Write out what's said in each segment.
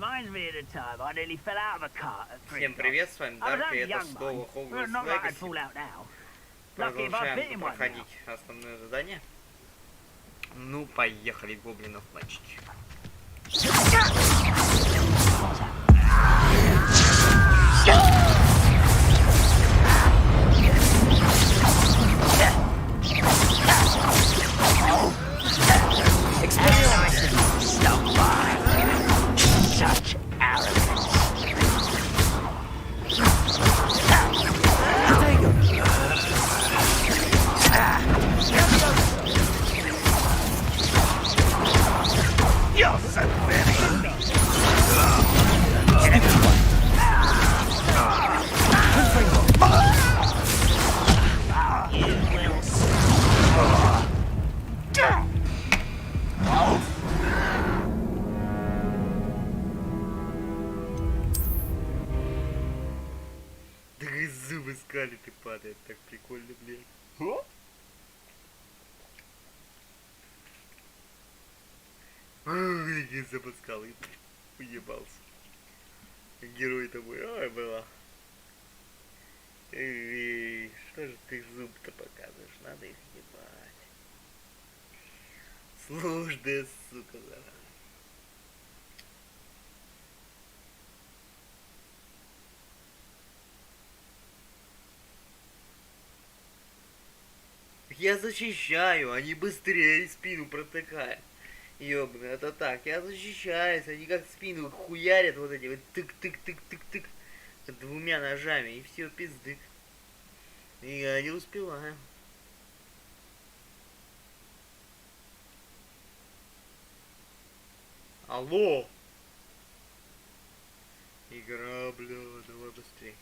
reminds me of the time I nearly fell out of a cart at Всем привет, с вами I was Дарк, и only это young, снова mind. Hogwarts Not like I'd Legacy. fall out now. Lucky if I fit Продолжаем in one now. проходить основное задание. Ну, поехали, гоблинов мальчики. Such arrogance. You're so very Зубы скалит и падает, так прикольно, блядь. Не запускал и уебался. Герой-то мой, ой, была. Эй, что же ты зуб-то показываешь? Надо их ебать. Сложная сука, зараза. Я защищаю, они быстрее спину протыкают. Ёбаный, это так, я защищаюсь, они как спину хуярят вот эти вот тык-тык-тык-тык-тык двумя ножами, и все, пиздык. И я не успеваю. Алло! Игра, бля, давай быстрей.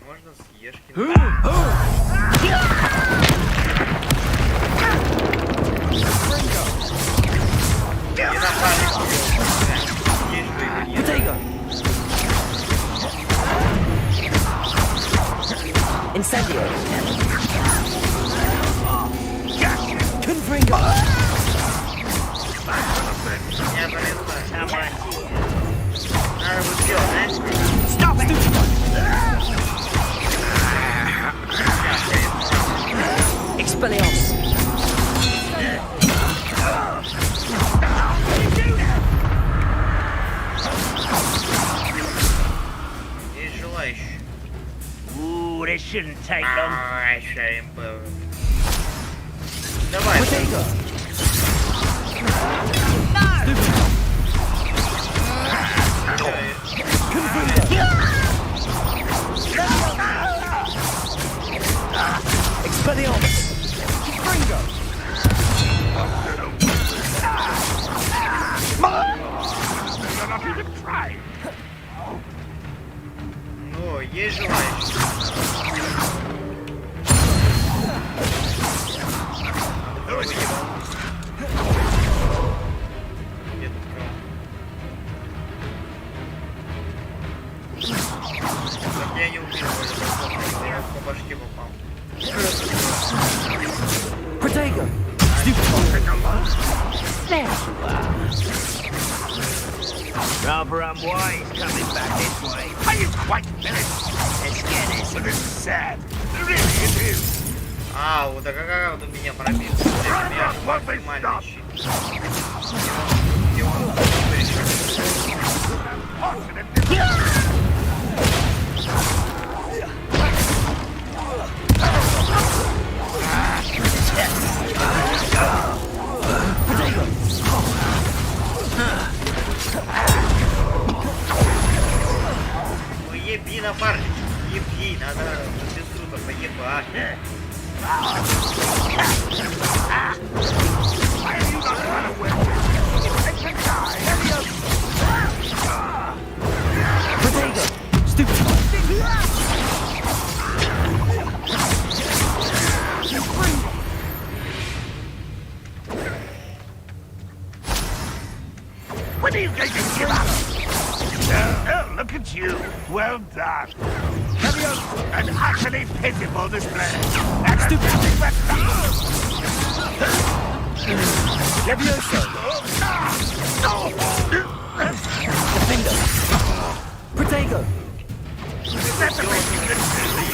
Можно с Ешки. Incendio. Confringo. Stop it! Expelliarmus. Есть желающие. Ooh, this shouldn't take long. Ай, шаримба. Давай. Expelliarmus. Confringo. Ну, есть желающие. Нет, так я не убил, я по башке попал. Protego. There you are. Rather unwise coming back this way. Are you quite finished? Let's get this. This is sad. Really, it is. А, вот так как он меня пробил. Я максимально щит. Ну еби, напарник, еби, надо без труда поебать. Protego. Stupid. When are you going to give up? Look at you. Well done. An utterly pitiful display. And nothing but... Levioso. Defender. Protego. Is that the best you can do?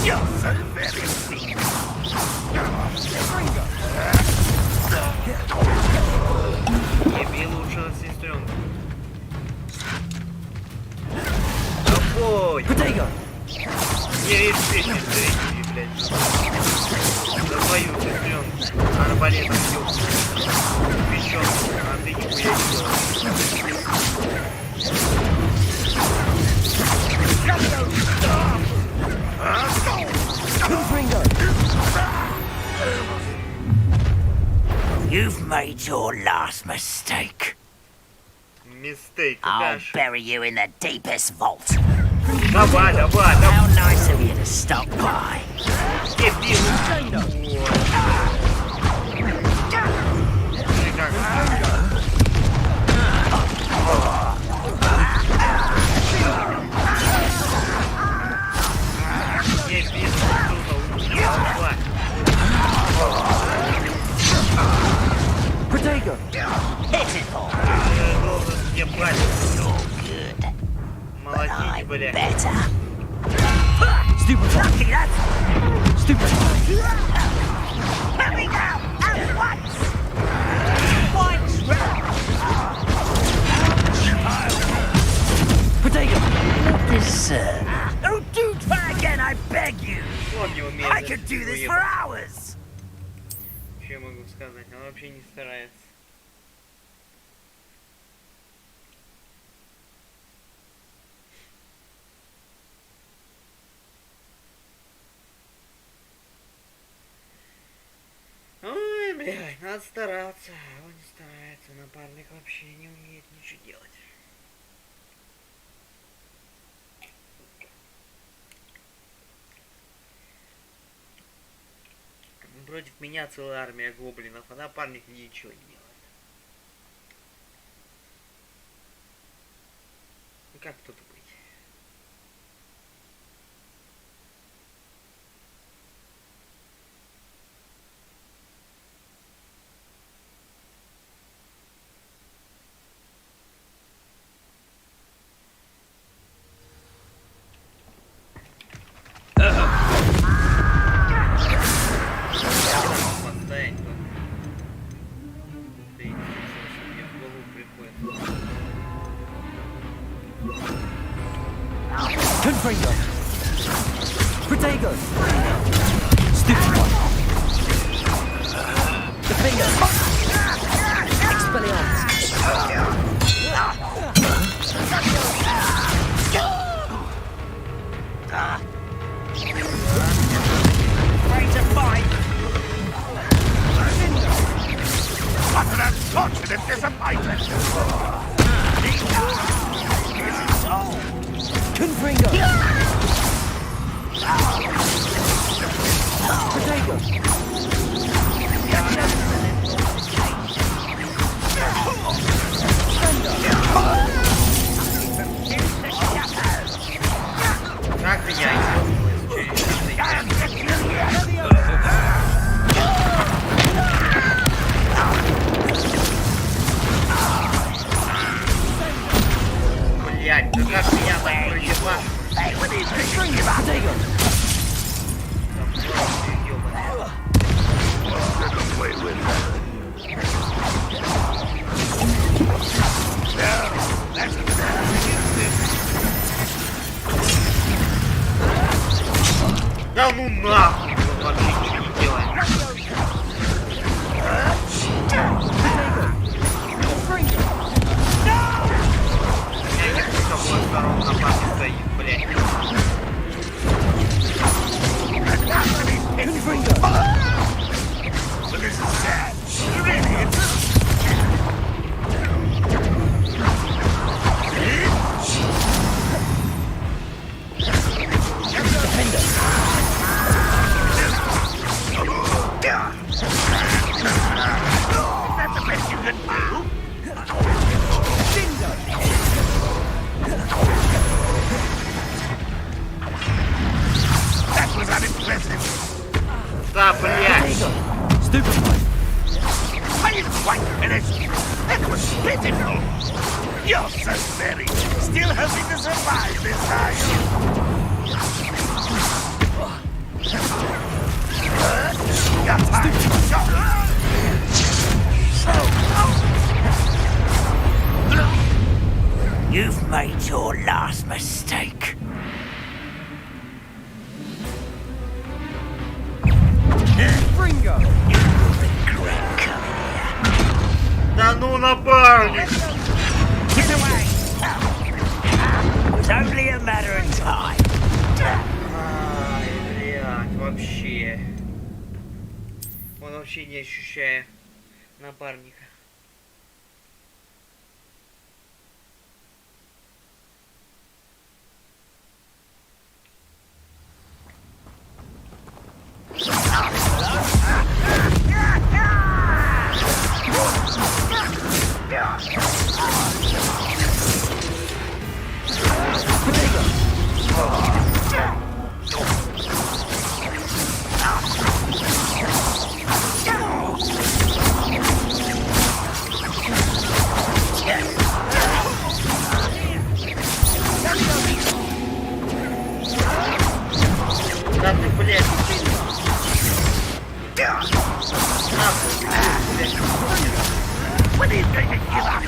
That was unimpressive. You're so very weak. Не, мне лучше на сестренку. Какой? Protego. Не решите, зрители, блядь. За твою сестренку. Она болеет, все. Печенка, а ты нихуя не делаешь. You've made your last mistake. Mistake, I'll Dash. bury you in the deepest vault. Давай, давай, давай. How nice of you to stop by. Дебил. Protego. Pitiful. Должен ебать. You're good. Молодец, бля. Better. Stupid. Lucky that's... Stupid. Let me go! At once! Once! Protego. This, Oh, do try again, I beg you! Он не умеет. I could do this for hours! Что я могу сказать? Она вообще не старается. Ой, блядь, надо стараться. А он не старается. Напарник вообще не умеет ничего делать. Против меня целая армия гоблинов, а напарник ничего не делает. Ну как тут быть? Поставить вот. Ты мне в голову приходит. Confringo. Protego. Stupid one. Defender. Expelliarmus. Ready to fight! What an unfortunate disappointment! Confringo. Protego. Как меня блять, ну как меня так проебал? Protego. Там просто ёбаный. Да ну нахуй, он вообще ничего не делает. Я не с тобой сторон на папе стоит, блядь. Confringo. to survive this, are you? You've made your last mistake. Fringo! You will regret coming here. Да ну напарник! Get away! It's only a matter of time. Ай, блядь, вообще. Он вообще не ощущает напарника. Да ты, блядь, When are you going to give up?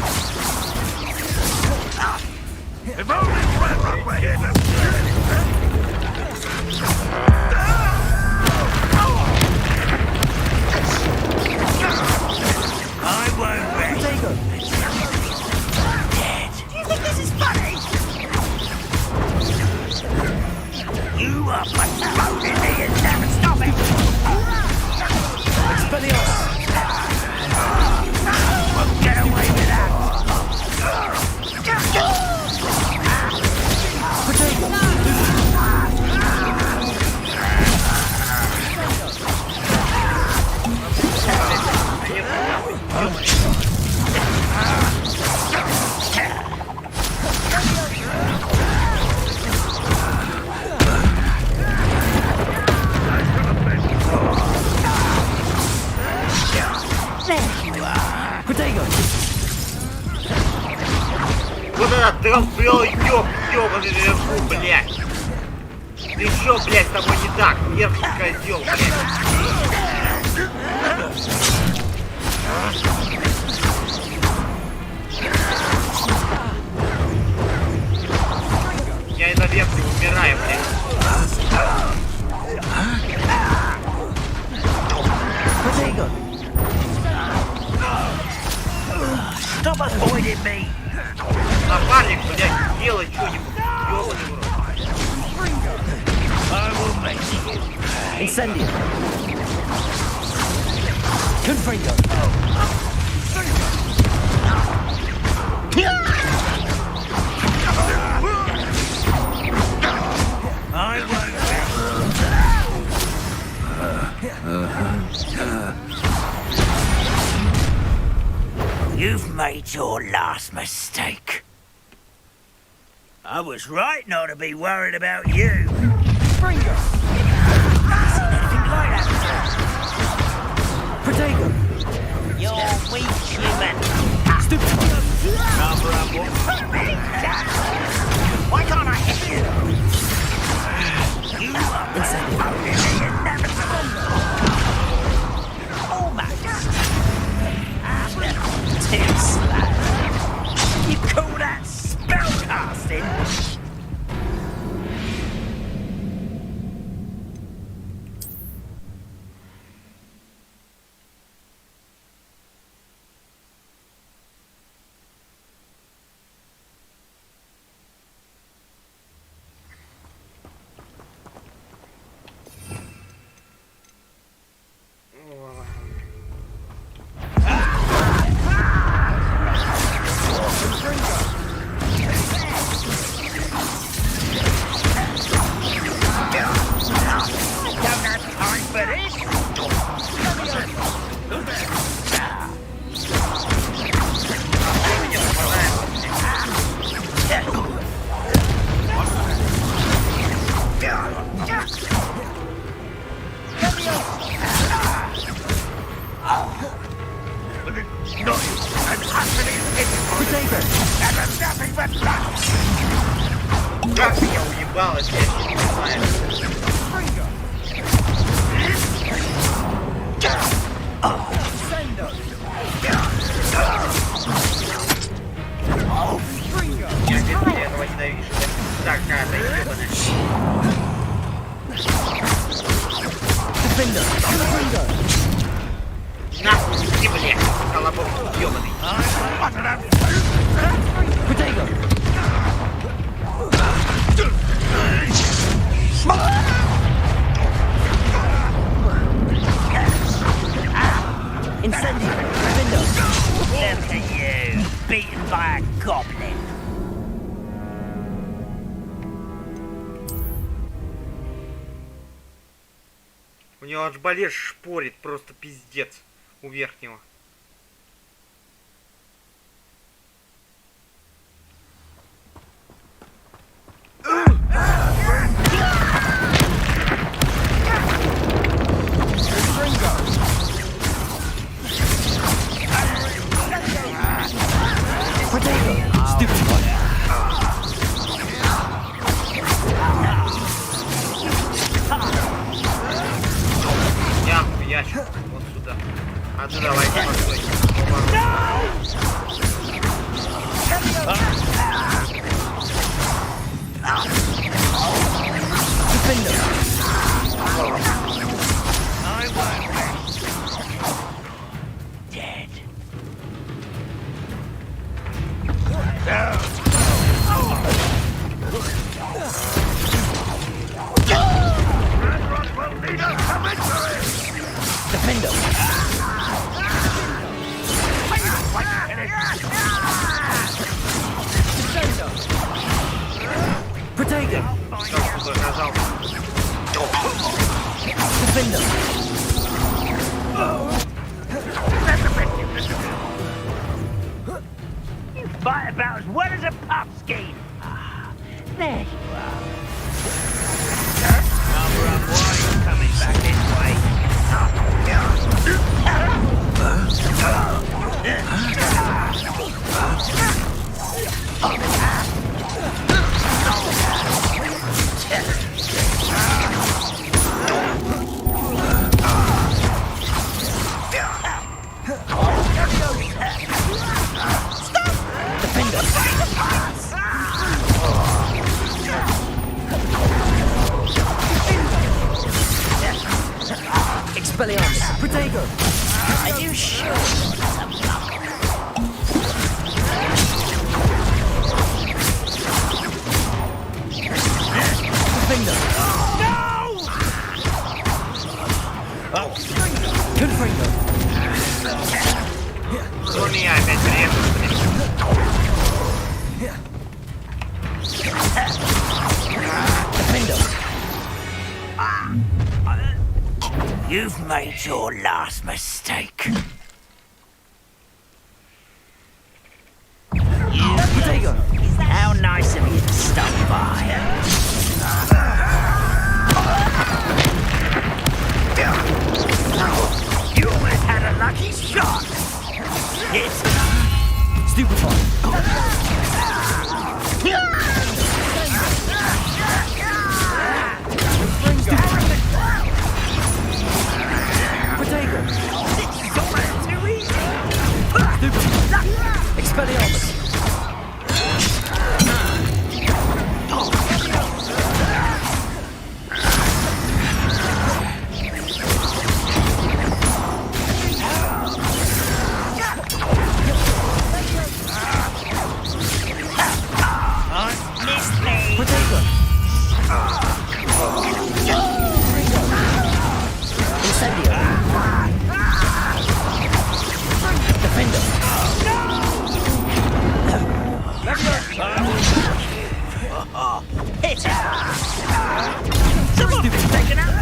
If only Trevor were here to I won't rest. Protego! Dead. Do you think this is funny? You are postponing me and never stop it. Expelliarmus! Won't get away with that. Protego! Protego! вот этот долбёл, ёбаный наверху, блядь. Ты чё, блядь, с тобой не так? Мерзкий козёл, блядь. Я и наверх не умираю, блядь. Protego! Stop avoiding me. Напарник, блядь, делай что-нибудь. Ёбаный в рот. I will make you. Incendio! Confringo! I won't rest. You've made your last mistake. I was right not to be worried about you. Fringo! Never seen anything like that Protego! before. You're weak, human. Stupid! Why can't I hit you? You are Incendio! almost. Too slow. You call that spellcasting? Как меня уебалось, я не понимаю. Я этого ненавижу. Такая ебаная. Нахуй, иди, блядь, колобок ебаный. Incendio. Window. Look at you, beaten by a goblin. У него арбалет шпорит, просто пиздец. У верхнего. Ящик, вот сюда. А ты давай, постой. Dead. Defender. Protego. Как тут оказался? Defender. You fight about as well as a pumpkin. Ah, there you are. Number up, why are you coming back this way? Expelliarmus. Protego. Are you sure? Defender. Confringo. Ну меня опять режет, блин. Defender. You've made your last mistake. Protego. How nice of you to stop by. You almost had a lucky shot. Hit. Stupefy. Protego. It's almost too easy. Expelliarmus. Missed me. Protego. Incendio. Defender. Hit it. Someone's taken out.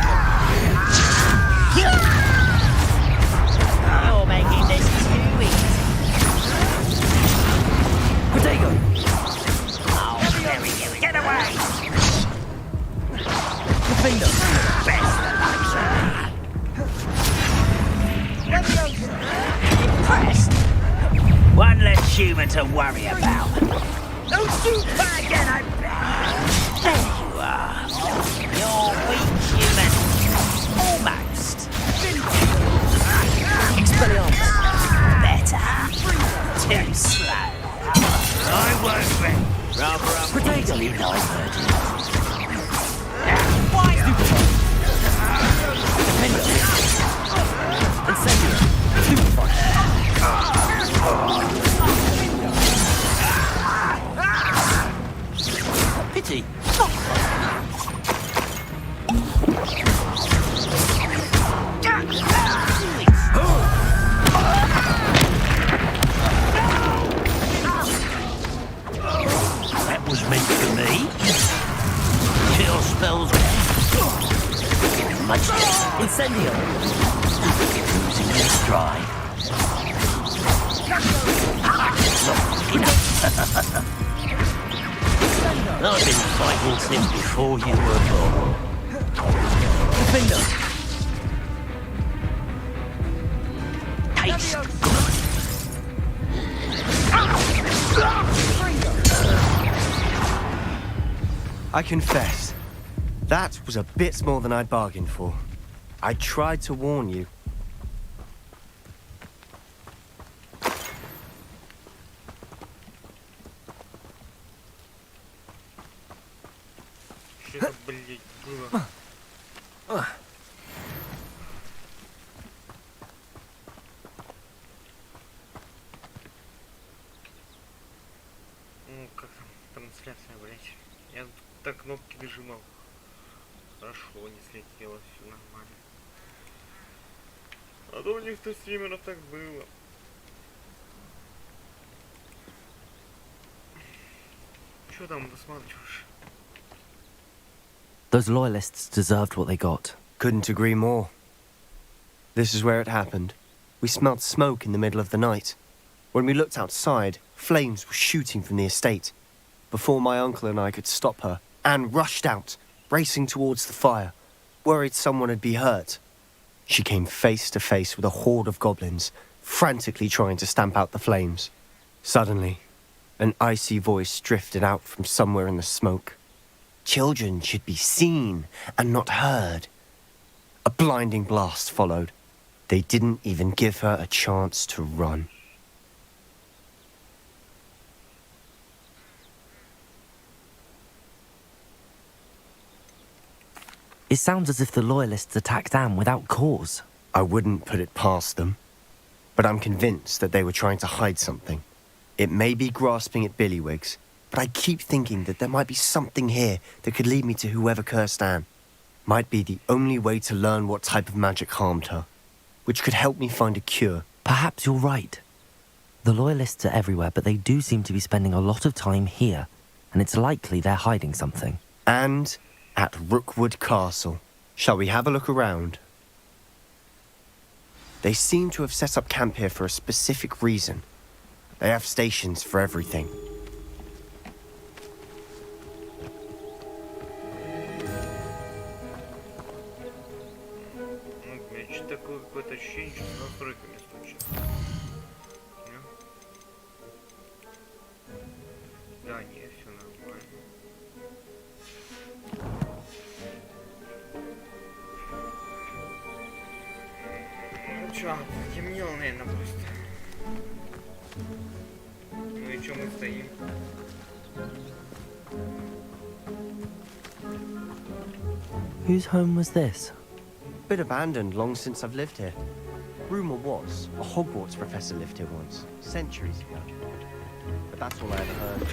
You're making this too easy. Protego. Oh, very good. Get away. Defender. Best of luck, sir. Impressed? One less human to worry about. Don't shoot back again, I bet. Pity. That was meant for me. Chill spells. Much Incendio. losing their stride. I've been fighting since before you were born. Defender. Taste I confess, that was a bit more than I'd bargained for. I tried to warn you. Что это, блядь, было? Ну, как там трансляция, блядь? Я тут так кнопки дожимал. Хорошо, не слетело, все нормально. А то у них-то стримеров так было. Что там досматриваешь? Those loyalists deserved what they got. Couldn't agree more. This is where it happened. We smelled smoke in the middle of the night. When we looked outside, flames were shooting from the estate. Before my uncle and I could stop her, Anne rushed out, racing towards the fire, worried someone had been hurt. She came face to face with a horde of goblins, frantically trying to stamp out the flames. Suddenly, an icy voice drifted out from somewhere in the smoke. Children should be seen and not heard. A blinding blast followed. They didn't even give her a chance to run. It sounds as if the loyalists attacked Anne without cause. I wouldn't put it past them, but I'm convinced that they were trying to hide something. It may be grasping at Billywigs, but I keep thinking that there might be something here that could lead me to whoever cursed Anne. Might be the only way to learn what type of magic harmed her, which could help me find a cure. Perhaps you're right. The loyalists are everywhere, but they do seem to be spending a lot of time here, and it's likely they're hiding something. And at Rookwood Castle. Shall we have a look around? They seem to have set up camp here for a specific reason. They have stations for everything. Ну, блядь, такое какое-то ощущение, что с настройками случилось. Да, не, все нормально. Ну чё, темнело, наверное, просто. Ну и чё мы стоим? Whose home was this? Bit abandoned long since I've lived here. Rumour was, a Hogwarts professor lived here once, centuries ago. But that's all I ever heard.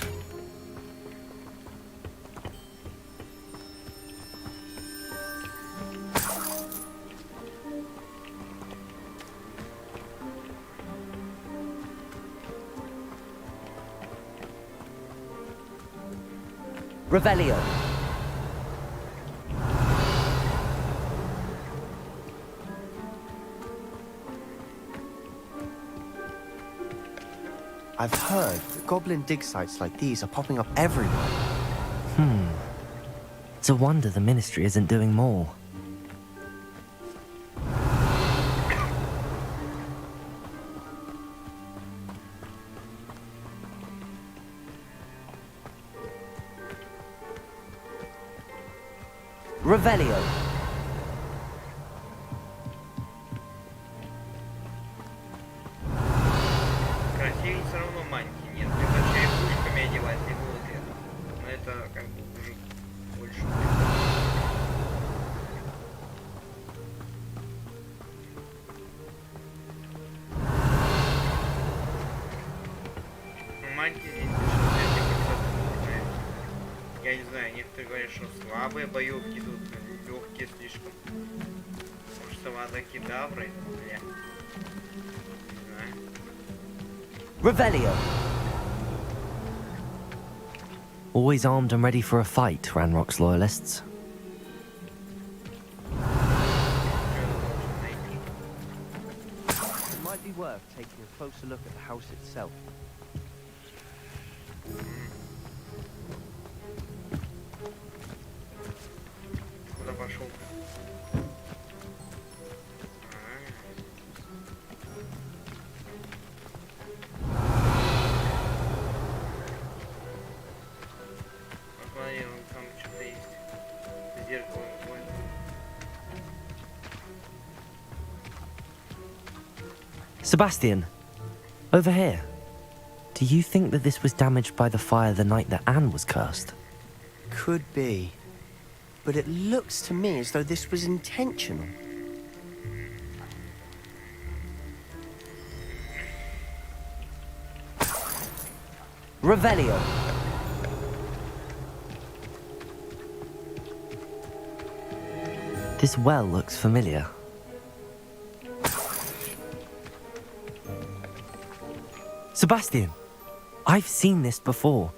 Revelio. I've heard that goblin dig sites like these are popping up everywhere. It's a wonder the Ministry isn't doing more. Revelio. Красивее все равно маньки нет. Это черепушками одевать не будут это. Но это как бы уже больше. Маньки здесь большинстве красоты. Я не знаю, некоторые говорят, что слабые боевки тут, легкие слишком. Может, сама кедавры, бля. Не знаю. Revelio. Always armed and ready for a fight, Ranrock's loyalists. It might be worth taking a closer look at the house itself. Куда пошел? Посмотри, вон там что-то есть. Зеркало какое-то. Sebastian, over here. Do you think that this was damaged by the fire the night that Anne was cursed? Could be. But it looks to me as though this was intentional. Revelio. This well looks familiar. Sebastian, I've seen this before.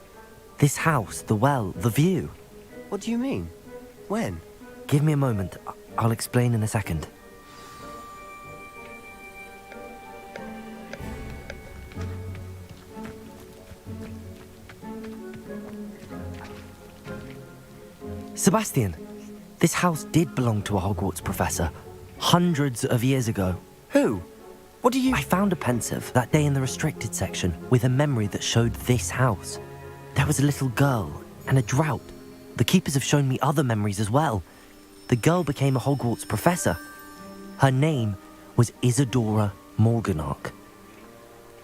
This house, the well, the view. What do you mean? When? Give me a moment. I'll explain in a second. Sebastian, this house did belong to a Hogwarts professor hundreds of years ago. Who? What do you... I found a pensive that day in the restricted section with a memory that showed this house. There was a little girl and a drought. The keepers have shown me other memories as well. The girl became a Hogwarts professor. Her name was Isadora Morganach.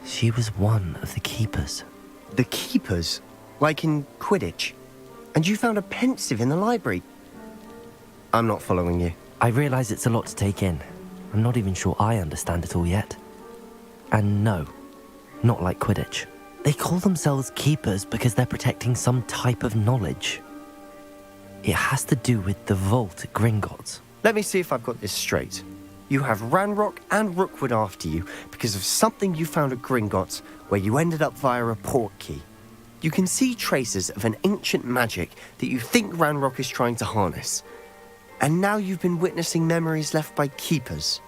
She was one of the keepers. The keepers? Like in Quidditch? And you found a pensive in the library? I'm not following you. I realise it's a lot to take in. I'm not even sure I understand it all yet. And no, not like Quidditch. They call themselves keepers because they're protecting some type of knowledge. It has to do with the vault at Gringotts. Let me see if I've got this straight. You have Ranrock and Rookwood after you because of something you found at Gringotts where you ended up via a port key. You can see traces of an ancient magic that you think Ranrock is trying to harness. And now you've been witnessing memories left by keepers.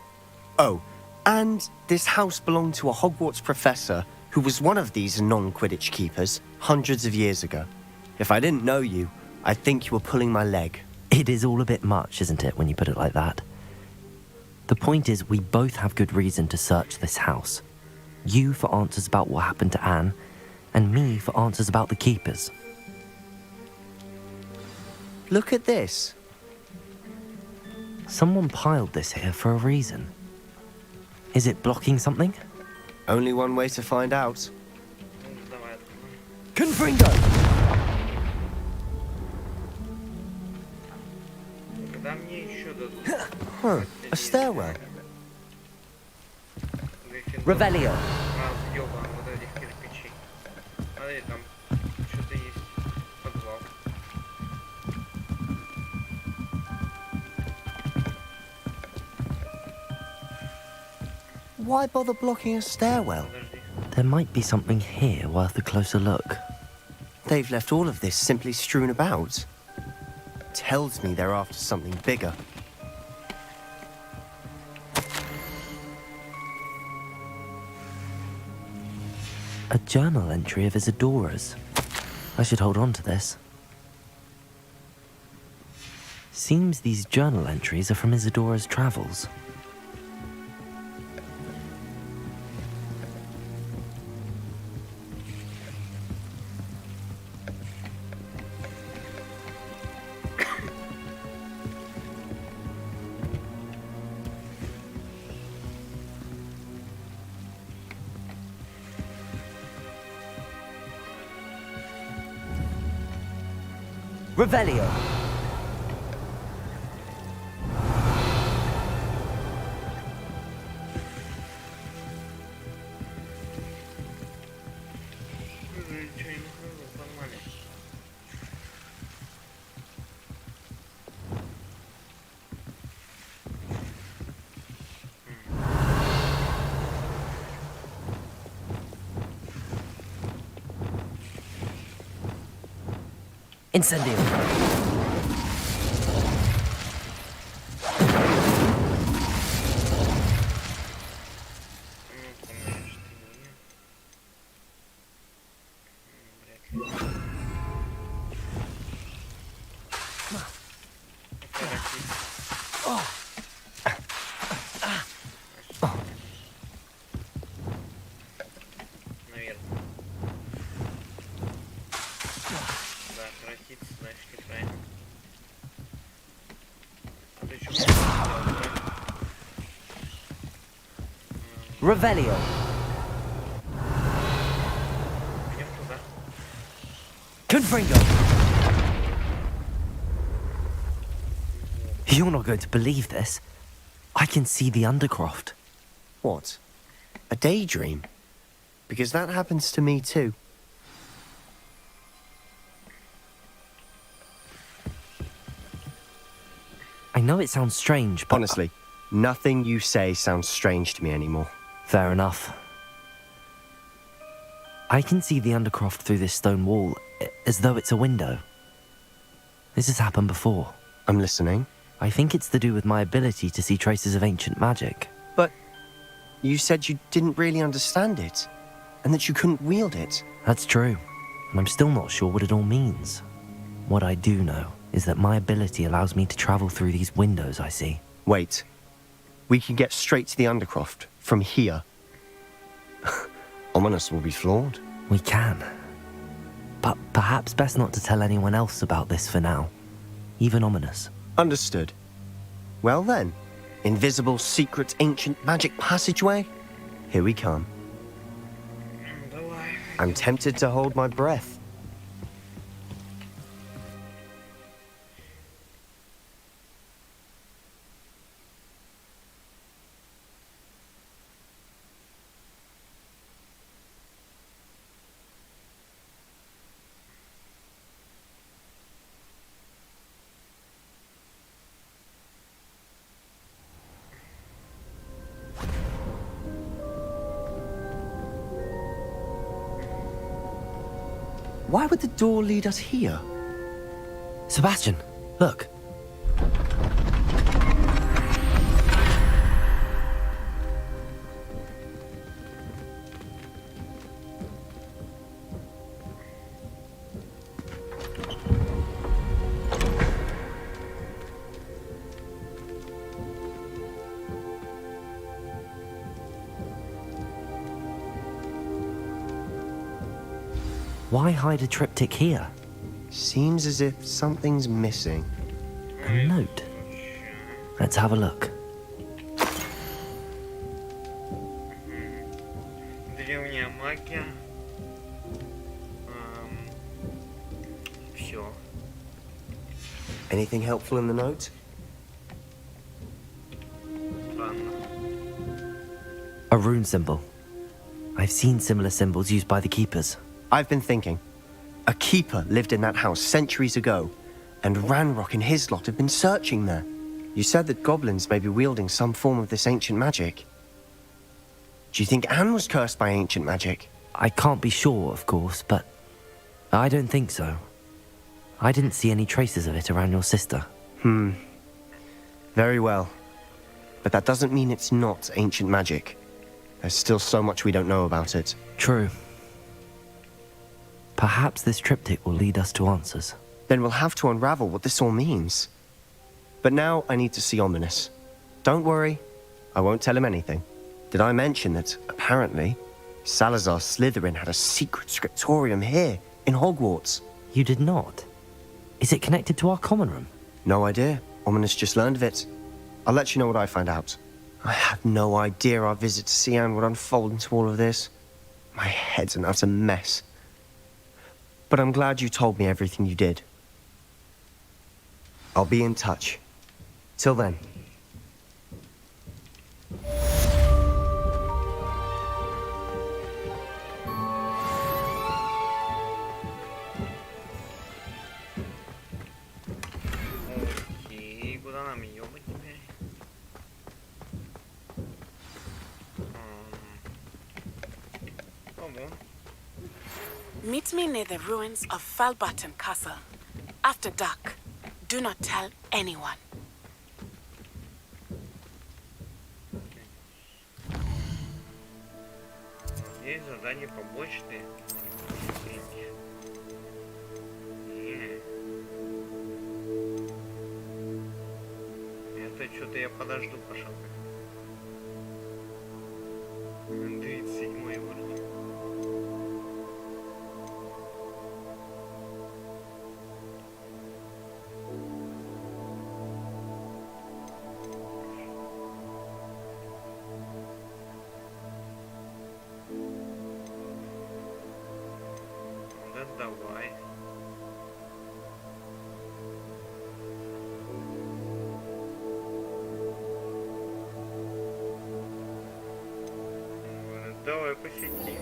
Oh, and this house belonged to a Hogwarts professor who was one of these non-Quidditch keepers hundreds of years ago. If I didn't know you, I'd think you were pulling my leg. It is all a bit much, isn't it, when you put it like that? The point is, we both have good reason to search this house. You for answers about what happened to Anne, and me for answers about the keepers. Look at this. Someone piled this here for a reason. Is it blocking something? Only one way to find out. Ну, давай. Confringo! Когда мне еще дадут? Huh, a stairwell. Гриффиндор. Revelio. Ёбан, вот этих кирпичей. Смотри, там что-то есть. Подвал. Why bother blocking a stairwell? Подожди. There might be something here worth a closer look. They've left all of this simply strewn about. Tells me they're after something bigger. A journal entry of Isadora's. I should hold on to this. Seems these journal entries are from Isadora's travels. Revelio. Ничего не нахожу, нормально. Incendio. Наверное. Да, крутиться, значит, неправильно. А ты что сделал, правильно? Revelio. Идем туда. Confringo. You're not going to believe this. I can see the Undercroft. What? A daydream? Because that happens to me too. I know it sounds strange, but... Honestly, nothing you say sounds strange to me anymore. Fair enough. I can see the Undercroft through this stone wall, as though it's a window. This has happened before. I'm listening. I think it's to do with my ability to see traces of ancient magic. But you said you didn't really understand it, and that you couldn't wield it. That's true, and I'm still not sure what it all means. What I do know is that my ability allows me to travel through these windows I see. Wait. We can get straight to the Undercroft from here. Ominous will be flawed. We can. But perhaps best not to tell anyone else about this for now. Even Ominous. Understood. Well then, invisible, secret, ancient magic passageway? Here we come. Давай. I'm tempted to hold my breath. Why would the door lead us here? Sebastian, look. Why hide a triptych here? Seems as if something's missing. A note. Let's have a look. Древняя магия. Все. Anything helpful in the note? Странно. A rune symbol. I've seen similar symbols used by the keepers. I've been thinking. A keeper lived in that house centuries ago, and Ranrock and his lot have been searching there. You said that goblins may be wielding some form of this ancient magic. Do you think Anne was cursed by ancient magic? I can't be sure, of course, but I don't think so. I didn't see any traces of it around your sister. Very well. But that doesn't mean it's not ancient magic. There's still so much we don't know about it. True. Perhaps this triptych will lead us to answers. Then we'll have to unravel what this all means. But now I need to see Ominous. Don't worry, I won't tell him anything. Did I mention that, apparently, Salazar Slytherin had a secret scriptorium here, in Hogwarts? You did not? Is it connected to our common room? No idea. Ominous just learned of it. I'll let you know what I find out. I had no idea our visit to Cian would unfold into all of this. My head's an utter mess. But I'm glad you told me everything you did. I'll be in touch. Till then. Окей, куда нам ебать теперь? Ого. Meet me near the ruins of Falbaton Castle. After dark, do not tell anyone. Здесь задание побочные. Это что-то я подожду, пожалуй. 37 уровень. Да давай. Давай посетим.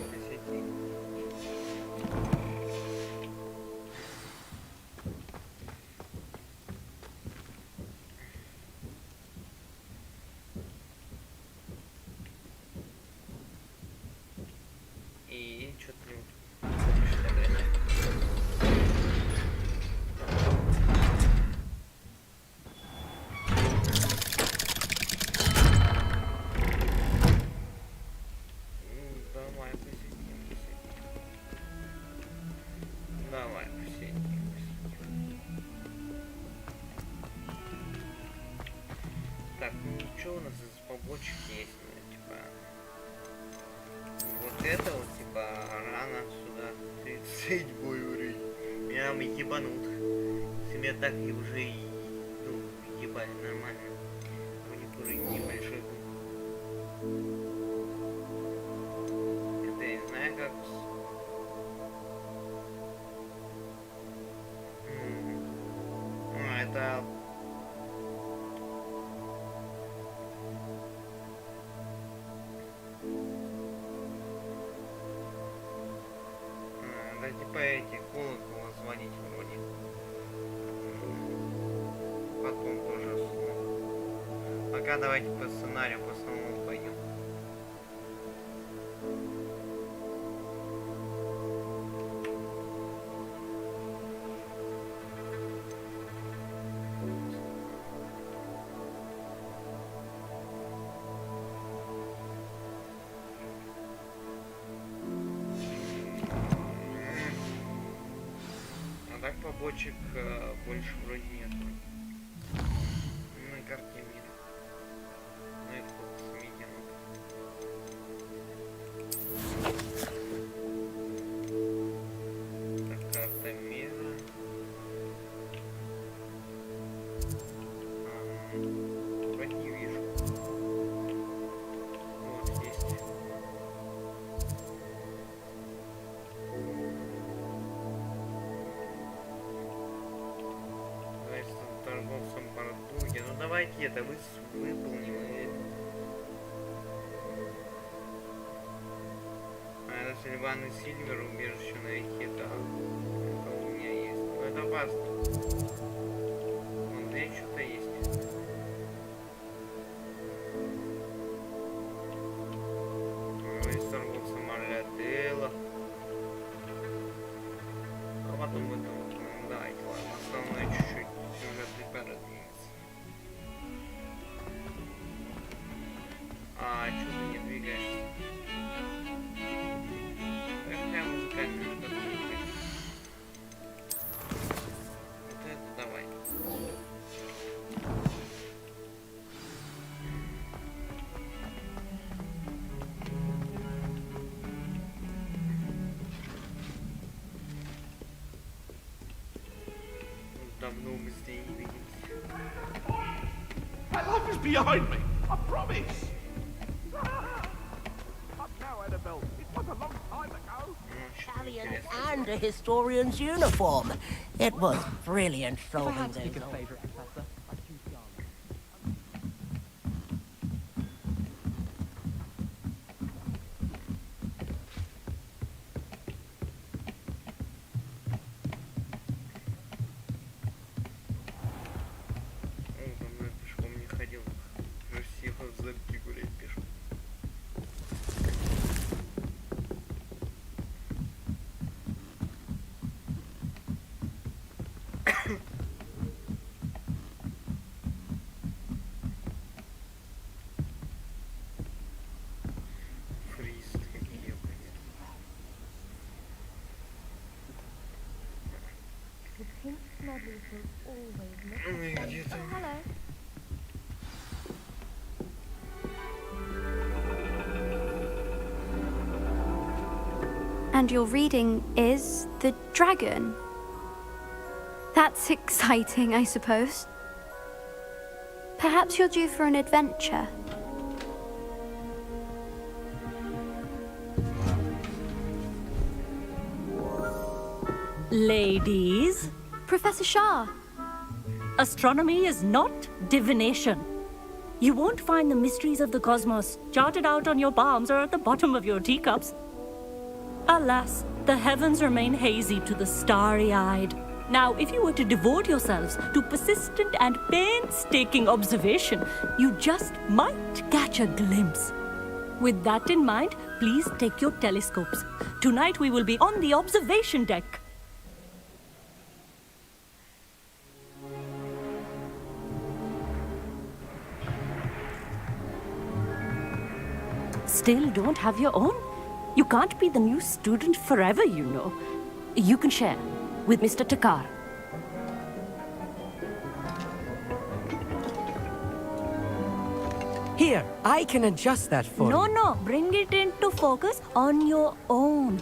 И что-то давай посетим. Давай посетим. Так, ну что у нас из побочек есть? Ну, типа... Вот это вот, типа, рано сюда. 37 уровень. Меня там ебанут. Если меня так и уже и... Ну, ебали нормально. У них уровень небольшой был. Это я не знаю как... Это... Да типа эти колокола звонить вроде. Потом тоже снова. Пока давайте по сценарию по основному пойдем. Так побочек больше вроде нет. На карте мира. Ну это вот медиан. Так, карта мира. Вроде не вижу. Вот есть. Торговцам Бардуге. Ну давайте это выполним. А это Сильван и Сильвер, убежище на реке, да. Это у меня есть. Ну это база. Вон здесь что-то есть. Из торговцам Арлядела. А потом это вот, ну, давайте, ладно, основное чуть-чуть. А что ты не двигаешься? Какая музыкальная что-то не двигается? Вот это давай. Давно мы здесь не виделись. My life is behind me, I promise. But now, Annabelle, it was a long time ago. Italian and a historian's uniform. It was brilliant solving those old... Favorite professor, I'd choose Garlic. Он за мной пешком не ходил. Уже всех в замке гулять пешком. Ой, где-то... And your reading is The Dragon. That's exciting, I suppose. Perhaps you're due for an adventure. Ladies, Professor Shah, astronomy is not divination. You won't find the mysteries of the cosmos charted out on your palms or at the bottom of your teacups. Alas, the heavens remain hazy to the starry-eyed. Now, if you were to devote yourselves to persistent and painstaking observation, you just might catch a glimpse. With that in mind, please take your telescopes. Tonight we will be on the observation deck. Still don't have your own? You can't be the new student forever, you know. You can share with Mr. Takar. Here, I can adjust that for you. No, bring it into focus on your own.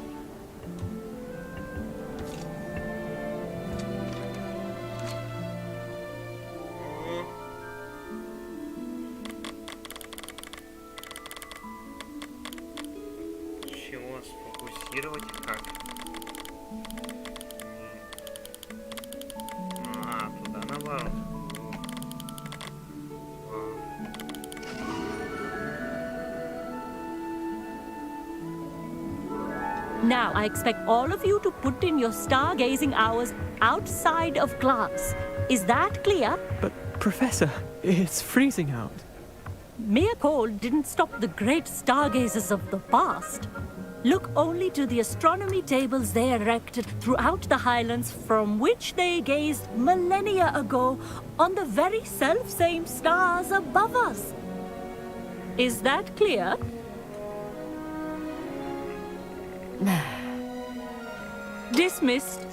Чего сфокусировать и как? А, туда наоборот. Now, I expect all of you to put in your stargazing hours outside of class. Is that clear? But, Professor, it's freezing out. Mere cold didn't stop the great stargazers of the past. Look only to the astronomy tables they erected throughout the highlands from which they gazed millennia ago on the very self-same stars above us. Is that clear? Dismissed.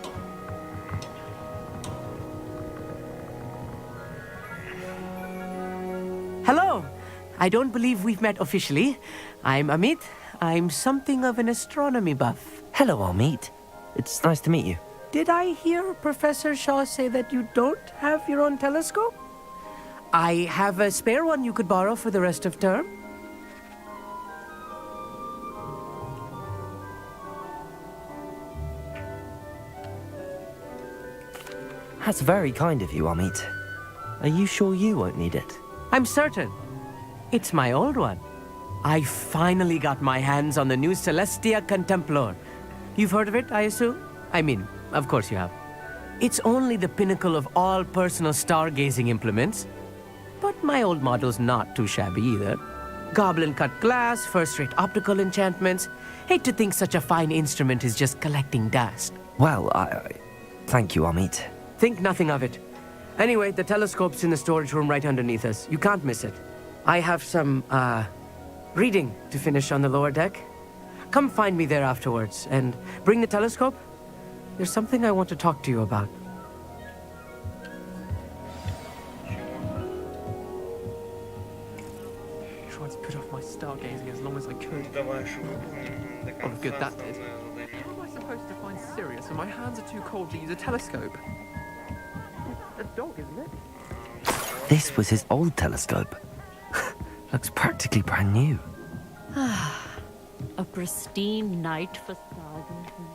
Hello. I don't believe we've met officially. I'm Amit. I'm something of an astronomy buff. Hello, Amit. It's nice to meet you. Did I hear Professor Shaw say that you don't have your own telescope? I have a spare one you could borrow for the rest of term. That's very kind of you, Amit. Are you sure you won't need it? I'm certain. It's my old one. I finally got my hands on the new Celestia Contemplor. You've heard of it, I assume? I mean, of course you have. It's only the pinnacle of all personal stargazing implements. But my old model's not too shabby either. Goblin-cut glass, first-rate optical enchantments. Hate to think such a fine instrument is just collecting dust. Well, thank you, Amit. Think nothing of it. Anyway, the telescope's in the storage room right underneath us. You can't miss it. I have some, reading to finish on the lower deck. Come find me there afterwards, and bring the telescope. There's something I want to talk to you about. Tried to put off my stargazing as long as I could. Давай шутку до Oh, конца good, that did. основное задание. How am I supposed to find Sirius when my hands are too cold to use a telescope? A dog, isn't it? This was his old telescope. Looks practically brand new. A pristine night for stargazing.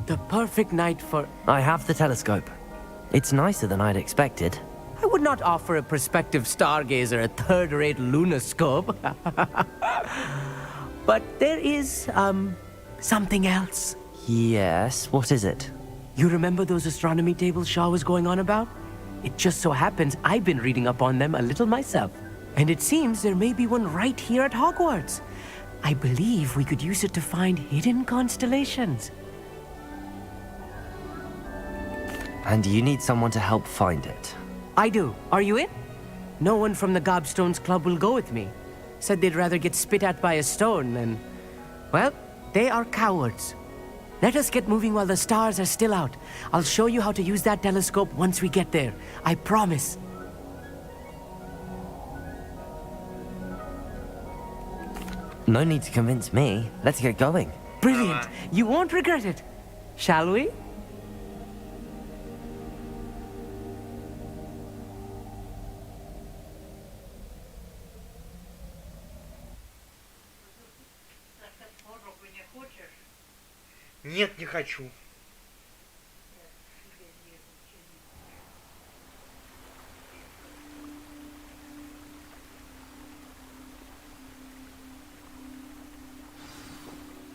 The perfect night for... I have the telescope. It's nicer than I'd expected. I would not offer a prospective stargazer a third-rate lunoscope. But there is, something else. Yes, what is it? You remember those astronomy tables Shaw was going on about? It just so happens I've been reading up on them a little myself. And it seems there may be one right here at Hogwarts. I believe we could use it to find hidden constellations. And you need someone to help find it. I do. Are you in? No one from the Gobstones Club will go with me. Said they'd rather get spit at by a stone than... Well, they are cowards. Let us get moving while the stars are still out. I'll show you how to use that telescope once we get there. I promise. No need to convince me. Let's get going. Brilliant. You won't regret it. Shall we? Нет, не хочу.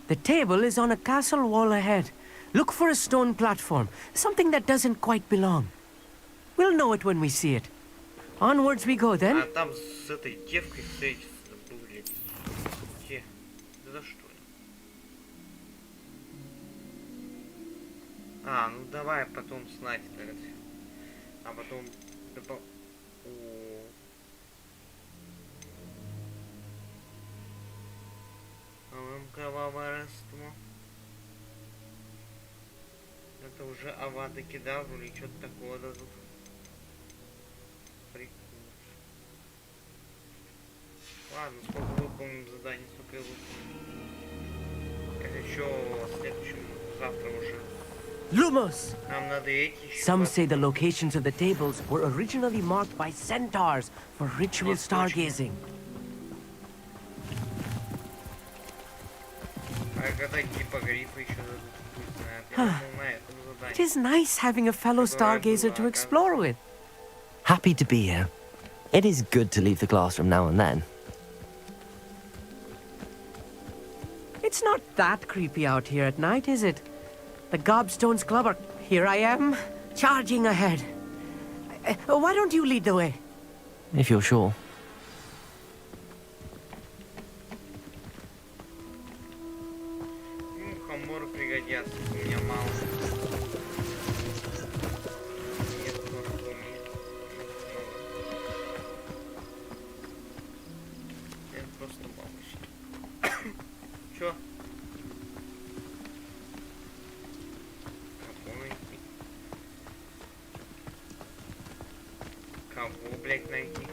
The table is on a castle wall ahead. Look for a stone platform, something that doesn't quite belong. We'll know it when we see it. Onwards we go then. А там с этой девкой встретиться, блядь. Где? Да за что? А, ну давай потом знать тогда. А потом... О. Кроваварство. Это уже авада кедавру или что-то такое дадут. Прикольно. Ладно, сколько выполним задание, столько и выполним. Это еще следующим завтра уже. Lumos! Нам надо эти еще. Some say the locations of the tables were originally marked by centaurs for ritual stargazing. А когда типа грифы еще дадут, пусть знает. Я думал на этом задании. It is nice having a fellow stargazer to explore with. Happy to be here. It is good to leave the classroom now and then. It's not that creepy out here at night, is it? The Gobstones Club are... Here I am, charging ahead. Why don't you lead the way? If you're sure. Хаморы пригодятся, у меня мало. Нет, тоже помню. Это просто бабочки. Чё? Кого, блядь, найти?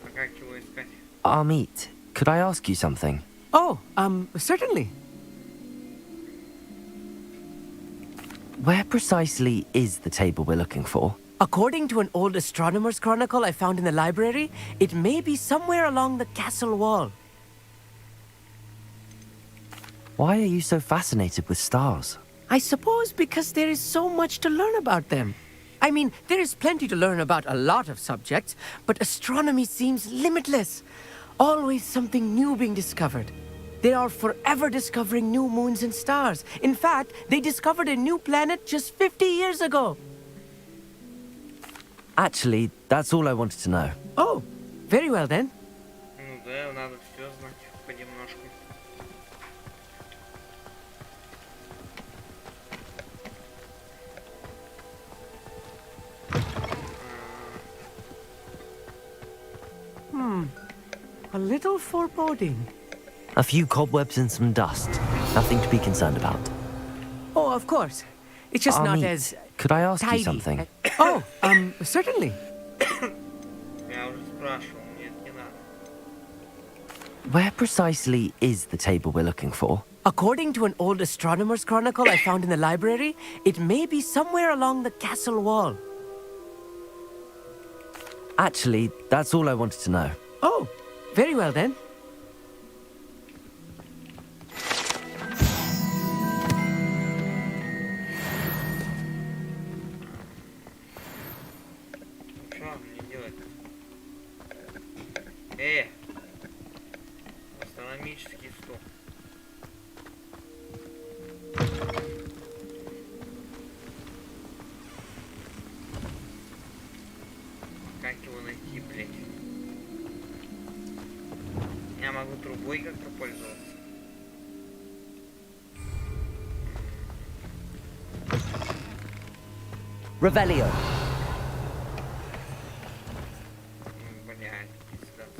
А как его искать? Amit, could I ask you something? Oh, certainly. Where precisely is the table we're looking for? According to an old astronomer's chronicle I found in the library, it may be somewhere along the castle wall. Why are you so fascinated with stars? I suppose because there is so much to learn about them. I mean, there is plenty to learn about a lot of subjects, but astronomy seems limitless. Always something new being discovered. They are forever discovering new moons and stars. In fact, they discovered a new planet just 50 years ago. Actually, that's all I wanted to know. Oh, very well then. Ну да, надо все знать понемножку. A little foreboding. A few cobwebs and some dust. Nothing to be concerned about. Oh, of course. It's just not Amit, as could I ask tidy. you something? Oh, certainly. Я уже спрашивал, нет, не надо. Where precisely is the table we're looking for? According to an old astronomer's chronicle I found in the library, it may be somewhere along the castle wall. Actually, that's all I wanted to know. Oh, very well then. Что мне делать? Астрономический стол. Как его найти, блядь? Я могу трубой как-то пользоваться. Revelio. Блядь, пиздец.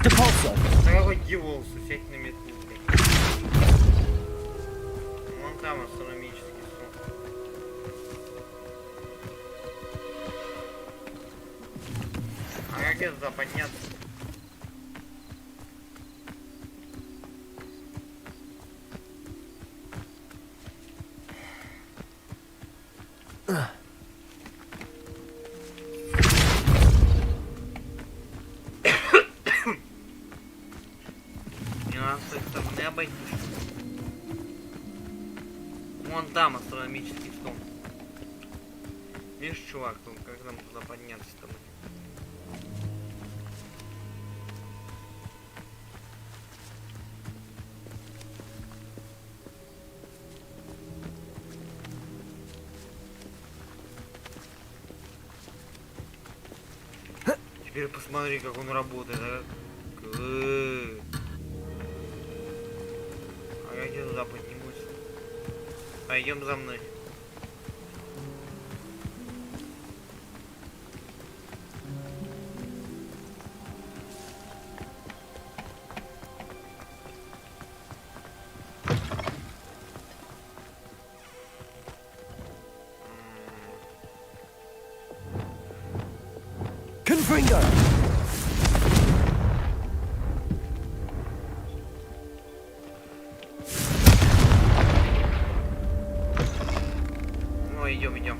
Depulso. Да какой деволс, сядь на метлу, блядь. Вон там астрономический стол. А как я туда подняться? Не надо с той стороны обойти. Вон там астрономический стол. Видишь, чувак, ну как нам туда подняться-то? Теперь посмотри, как он работает, а? А как я туда поднимусь? Пойдем за мной. Confringo. Ну, идем, идем.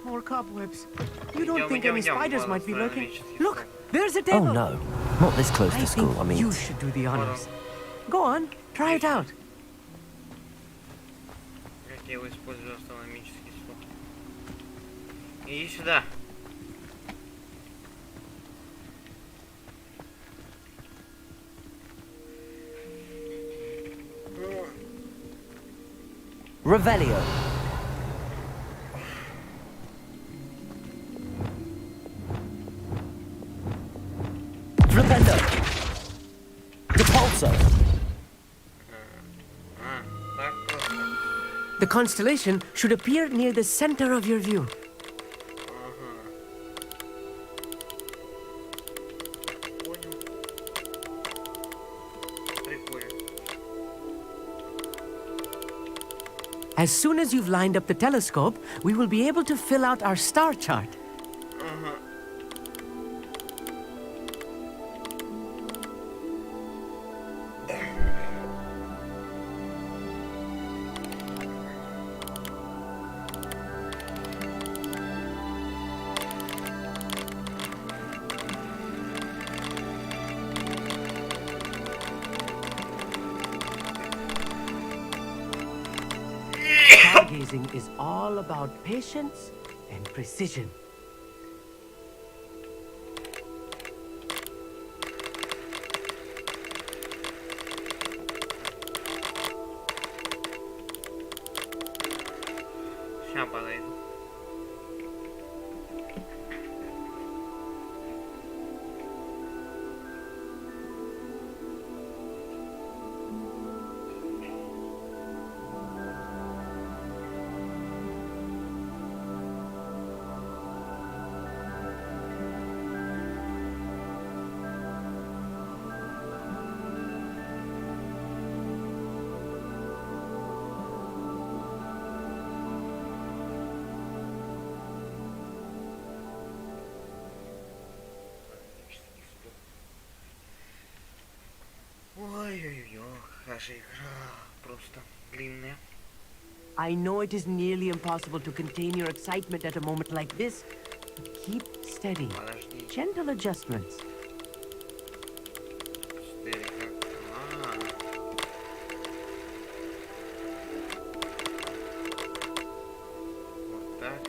More cobwebs. You don't Идем, think идем, any идем. spiders Вон might be lurking? астрономический Look, стол. there's a Oh table. no, not this close I to school, think I mean. you should do the honors. Go on, try it out. Как я его использую, астрономический стол? Иди сюда. Revelio. Flipendo. Depulso. А, так просто. The constellation should appear near the center of your view. Ага. Понял. Прикольно. As soon as you've lined up the telescope, we will be able to fill out our star chart. Ага. Stargazing is all about patience and precision. Ща подойду. Ой-ой-ой, какая же игра просто длинная. I know it is nearly impossible to contain your excitement at a moment like this, but keep steady. Подожди. Gentle adjustments. 4 как... Вот так.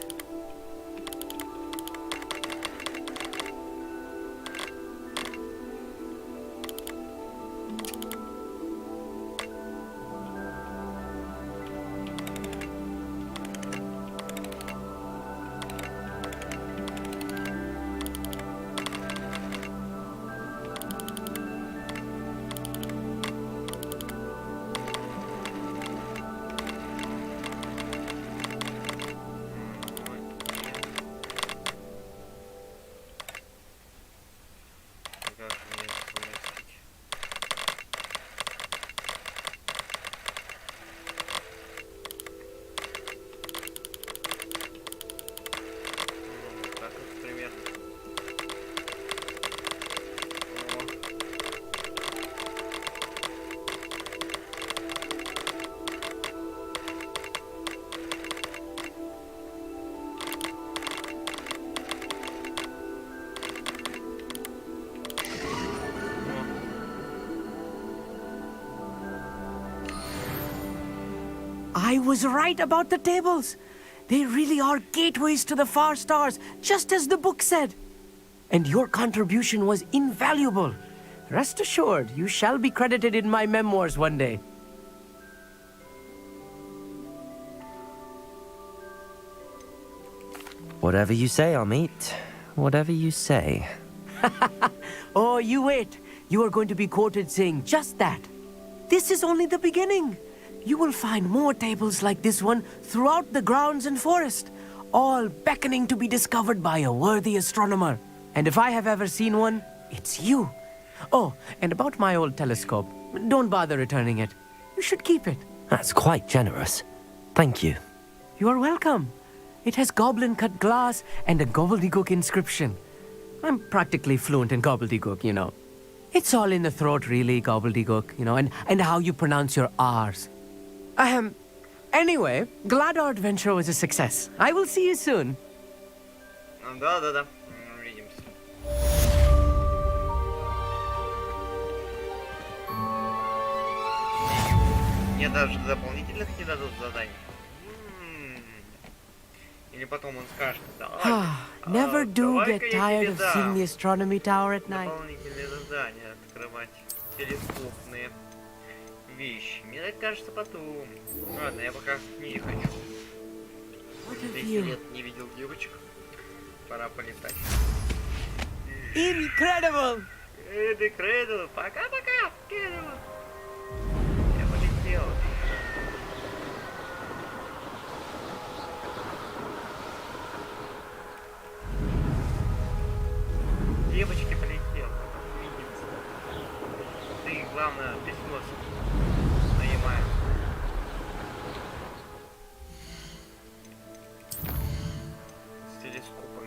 I was right about the tables. They really are gateways to the far stars, just as the book said. And your contribution was invaluable. Rest assured, you shall be credited in my memoirs one day. Whatever you say, Amit. Whatever you say. Oh, you wait. You are going to be quoted saying just that. This is only the beginning. You will find more tables like this one throughout the grounds and forest, all beckoning to be discovered by a worthy astronomer. And if I have ever seen one, it's you. Oh, and about my old telescope, don't bother returning it. You should keep it. That's quite generous. Thank you. You are welcome. It has goblin-cut glass and a gobbledygook inscription. I'm practically fluent in gobbledygook, you know. It's all in the throat, really, gobbledygook, you know, and how you pronounce your R's. Anyway, glad our adventure was a success. I will see you soon. Да. Увидимся. Мне даже дополнительных не дадут заданий. Или потом он скажет, Never do get tired of seeing the astronomy tower at night. Дополнительные задания открывать телескопные вещи. Мне так кажется потом. Ладно, я пока не хочу. 10 лет не видел девочек. Пора полетать. Incredible! Incredible! Пока-пока! Я полетел. Девочки полетел. Видимся. Ты, главное, письмо нанимаем. С телескопом.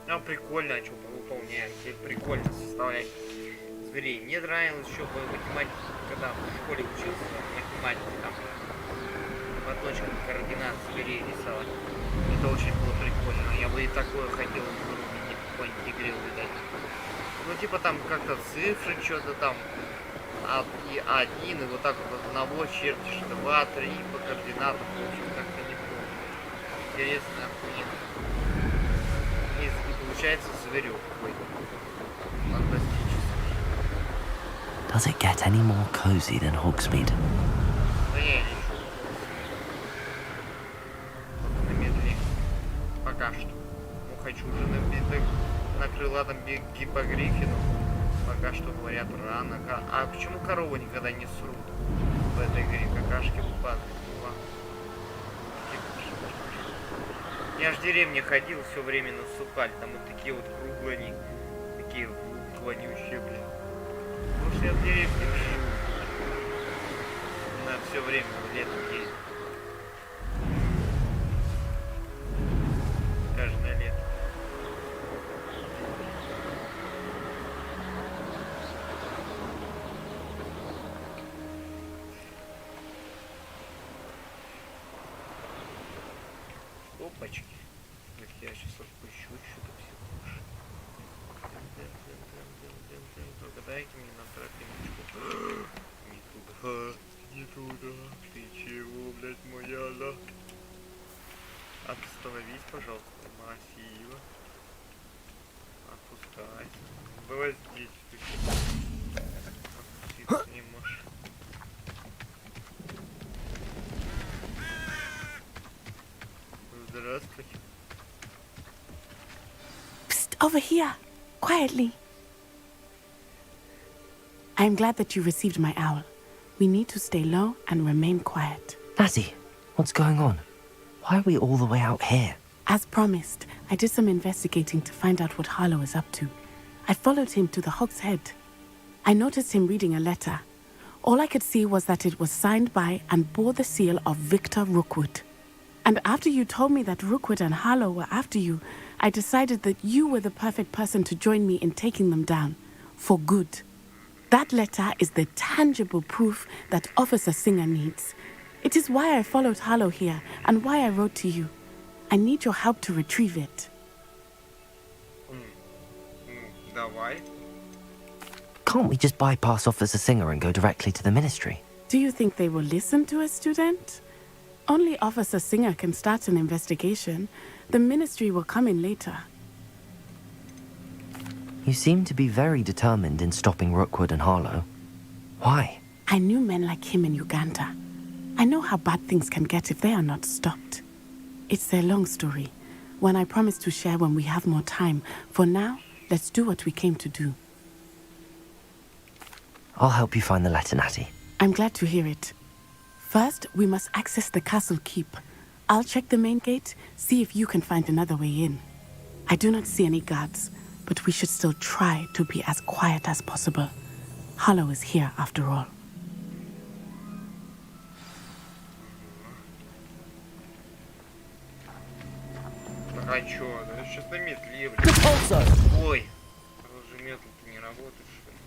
Ну, прикольно, а что выполняем. Теперь прикольно составлять зверей. Мне нравилось еще по математике, когда в школе учился, математике там по точкам координат зверей рисовать. Это очень было прикольно. Я бы и такое хотел в какой-нибудь игре увидать. Ну, типа там как-то цифры, что-то там, и один, и вот так вот одного чертишь, 2, 3 по координатам, в общем, как-то не помню. Интересно, охуенно. И получается зверек какой-то. Фантастический. Does it get any more cozy than Hogsmeade? Да я не чувствую. На медле. Пока что. Ну, хочу уже на крылатом гиппогриффину. Пока что говорят рано. А почему коровы никогда не срут в этой игре? Какашки падают. Я ж в деревне ходил, все время насыпали. Там вот такие вот круглые они. Такие вонючие, блин. Потому что я в деревне жил. На все время летом ездил. Каждое лето. Опачки. Я сейчас отпущу что-то все. Только дайте мне на тропиночку. Не туда. Ты чего, блядь, моя, да? Остановись, пожалуйста. Спасибо. Отпускайся. Давай здесь. Отпуститься не можешь. Здравствуйте. Psst, over here. Quietly. I am glad that you received my owl. We need to stay low and remain quiet. Lassie, what's going on? Why are we all the way out here? As promised, I did some investigating to find out what Harlow is up to. I followed him to the Hog's Head. I noticed him reading a letter. All I could see was that it was signed by and bore the seal of Victor Rookwood. And after you told me that Rookwood and Harlow were after you, I decided that you were the perfect person to join me in taking them down. For good. That letter is the tangible proof that Officer Singer needs. It is why I followed Harlow here and why I wrote to you. I need your help to retrieve it. Давай. Can't we just bypass Officer Singer and go directly to the ministry? Do you think they will listen to a student? Only Officer Singer can start an investigation. The ministry will come in later. You seem to be very determined in stopping Rookwood and Harlow. Why? I knew men like him in Uganda. I know how bad things can get if they are not stopped. It's a long story, one I promise to share when we have more time. For now, let's do what we came to do. I'll help you find the letter, Natty. I'm glad to hear it. First, we must access the castle keep. I'll check the main gate, see if you can find another way in. I do not see any guards, but we should still try to be as quiet as possible. Harlow is here, after all. А чё? Да сейчас на метле, блин. Ой. Уже метлы-то не работает, что ли?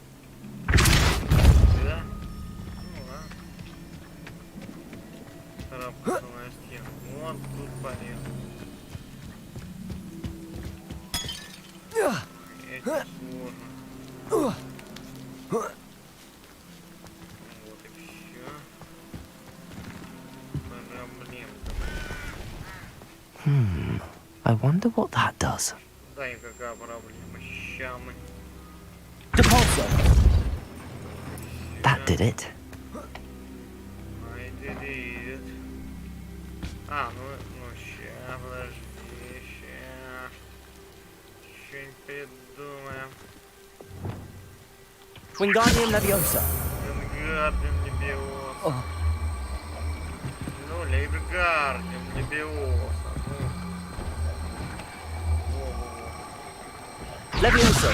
Да? Ну ладно. Царапаться на стену. Вот тут полез. Это сложно. Вот и всё. Проблемка. I wonder what that does. Да и какая проблема? Щамы. That did it. I did it. А, ну ща, подожди, ща. Что-нибудь придумаем. Wingardium Leviosa. Wingardium Leviosa. Ну, Wingardium Leviosa. Leviosa.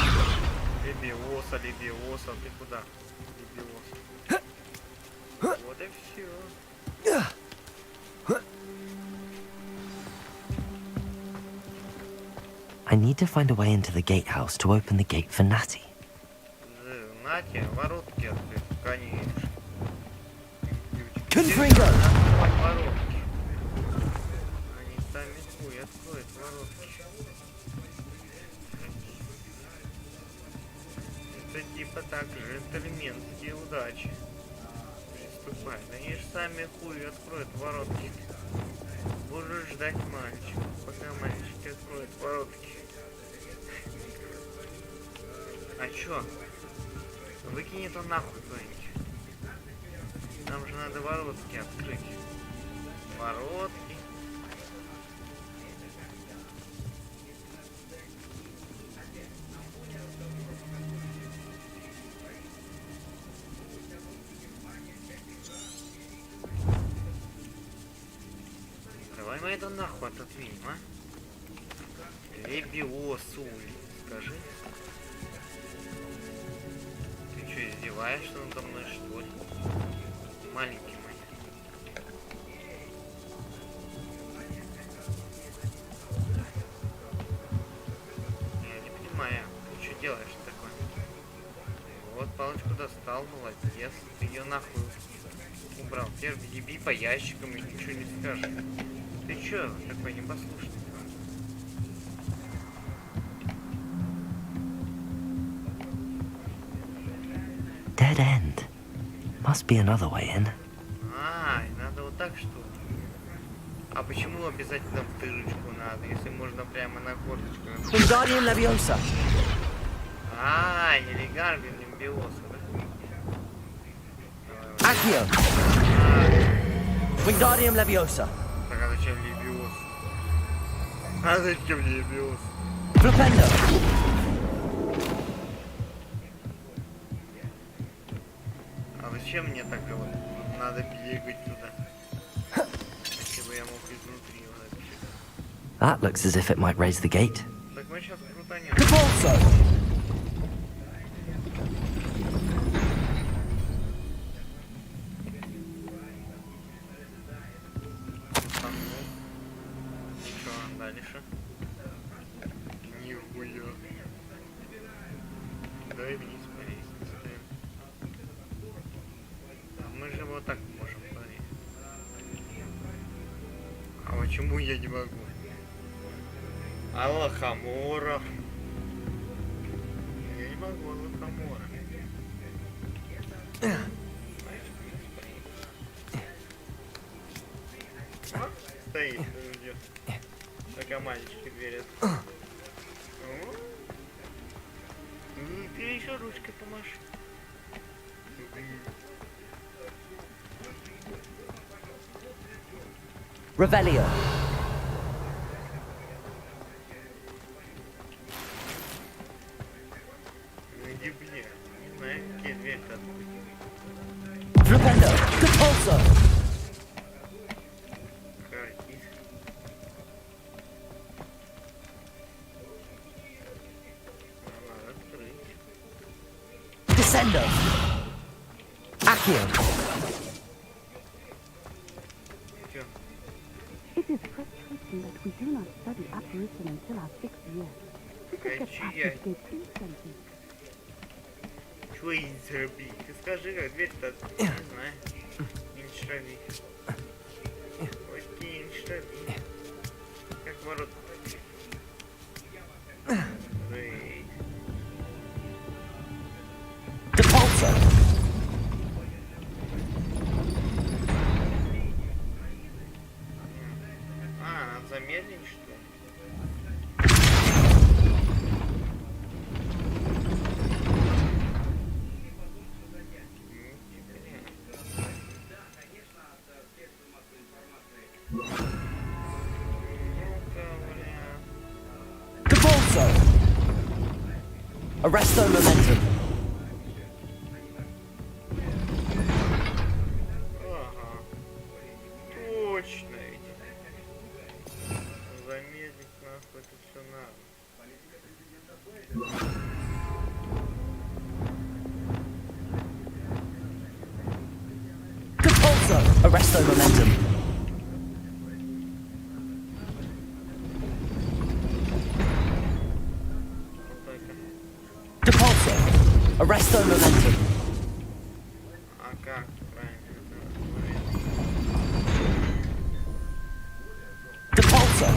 Левиоса, ты куда? Левиоса. Вот и все. I need to find a way into the gatehouse to open the gate for Natty. Натя, воротки открыть, конечно. Confringo. Воротки. Они сами хуй откроют воротки. Это типа так, джентльменские удачи. Приступай. Они же сами хуй откроют воротки. Будешь ждать мальчика, пока мальчик откроет воротки. А чё? Выкинь это нахуй кто-нибудь. Нам же надо воротки открыть. Воротки. Давай мы это нахуй отодвинем, а? Лебиосу, скажи. Ты что, издеваешься надо мной, что ли? Маленький мой. Я не понимаю, ты что делаешь такое? Вот палочку достал, молодец. Ты ее нахуй убрал. Теперь еби по ящикам и ничего не скажешь. Ты чё такой непослушный? Dead end. Must be another way in. И надо вот так что ли? А почему обязательно в дырочку надо, если можно прямо на корточку? Wingardium Leviosa. Не Wingardium Leviosa, да? Accio. Wingardium Leviosa. Так а зачем Левиоса? А зачем Левиоса? Flipendo. А зачем мне так вот надо бегать туда? Если бы я мог изнутри вот это. That looks as if it might raise the gate. Так мы сейчас крутанем. Дальше. Нихуя. Дай вниз по лестнице. Мы же вот так можем смотреть. А почему я не могу? Аллахамора. Я не могу Аллахамора. стоит, ждет. Пока мальчики дверь ты еще ручкой помашь. Revelio. Ну иди, бля. Не знаю, какие дверь-то открыть. Flipendo. Compulso. Катись. Надо открыть. Descendo. Accio. Чё? It is frustrating that we do not study apparition until our 6th year. We could get past Качай. this gate instantly. Чё ей зарубить? Ты скажи, как дверь-то открыть? Не знаю. Не шрави. Окей, не шрави. Как ворот открыть? Wait. Depulso. Надо замедлить, что ли? Depulso. Arresto momentum. Ага. Точно ведь. Замедлить нахуй это все надо. Depulso. Arresto momentum. Вот только. Depulso. Arresto momentum. А как правильно это Depulso.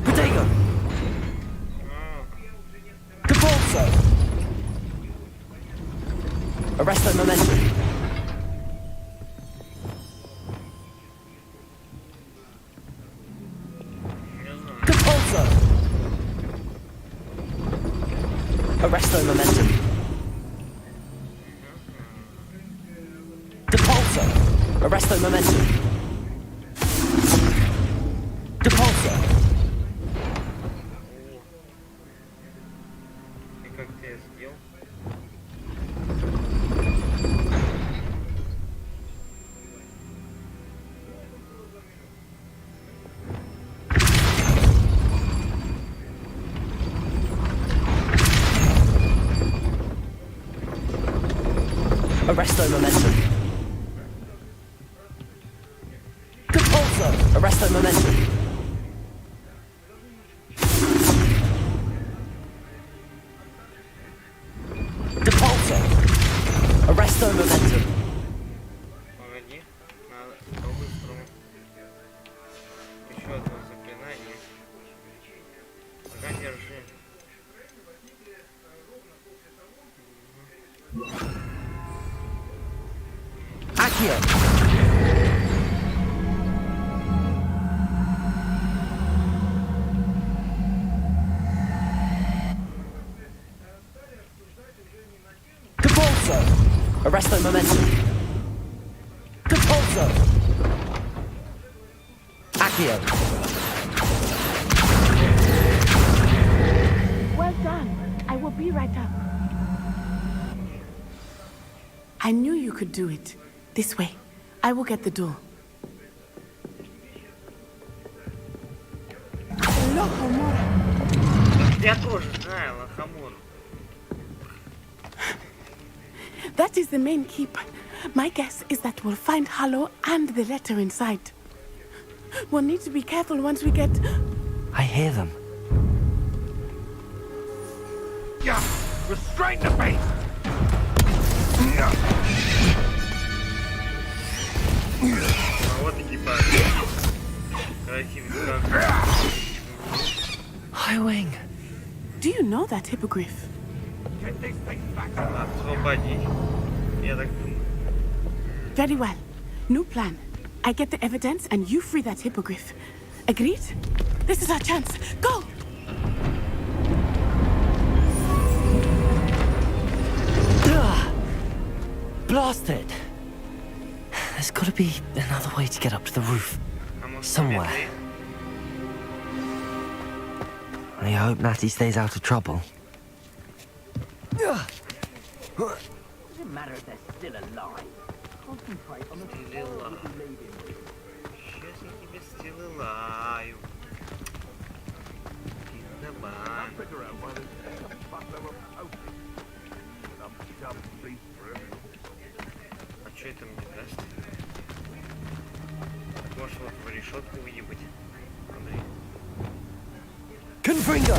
Protego. Depulso. Arresto momentum. Depulso. Arresto momentum. Depulso. Arresto momentum. Depulso. И как ты это сделал? Arresto momentum. Depulso. Arresto momentum. Depulso. Arresto momentum. Погоди, надо по-быстрому. Еще одно заклинание. Пока держи. Accio. Depulso. Arresto momentum. Depulso. Accio. Well done. I will be right up. I knew you could do it. This way. I will get the door. Я тоже знаю, лохомор. That is the main keep. My guess is that we'll find Harlow and the letter inside. We'll need to be careful once we get... I hear them. Yeah, restrain the beast! А вот экипаж. Красивый как. High wing. Do you know that hippogriff? Get these things back. Освободить. Я так думаю. Very well. New plan. I get the evidence and you free that hippogriff. Agreed? This is our chance. Go! Blasted! There's got to be another way to get up to the roof. Somewhere. I hope Natty stays out of trouble. Doesn't matter if they're still alive. Concentrate on the Сейчас я тебе still alive. Давай. Figure out why there's a buttload of ocean. Enough dumb beast for everyone. А что это мне даст? Можешь вот в решетку выебать, Андрей. Confringo!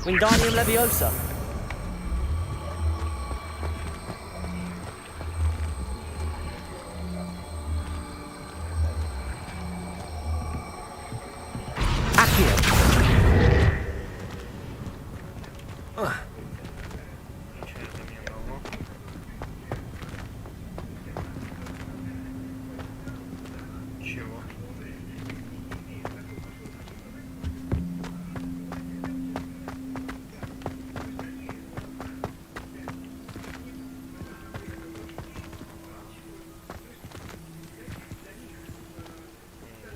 Wingardium Leviosa. Accio. Ничего это мне дало. Чего?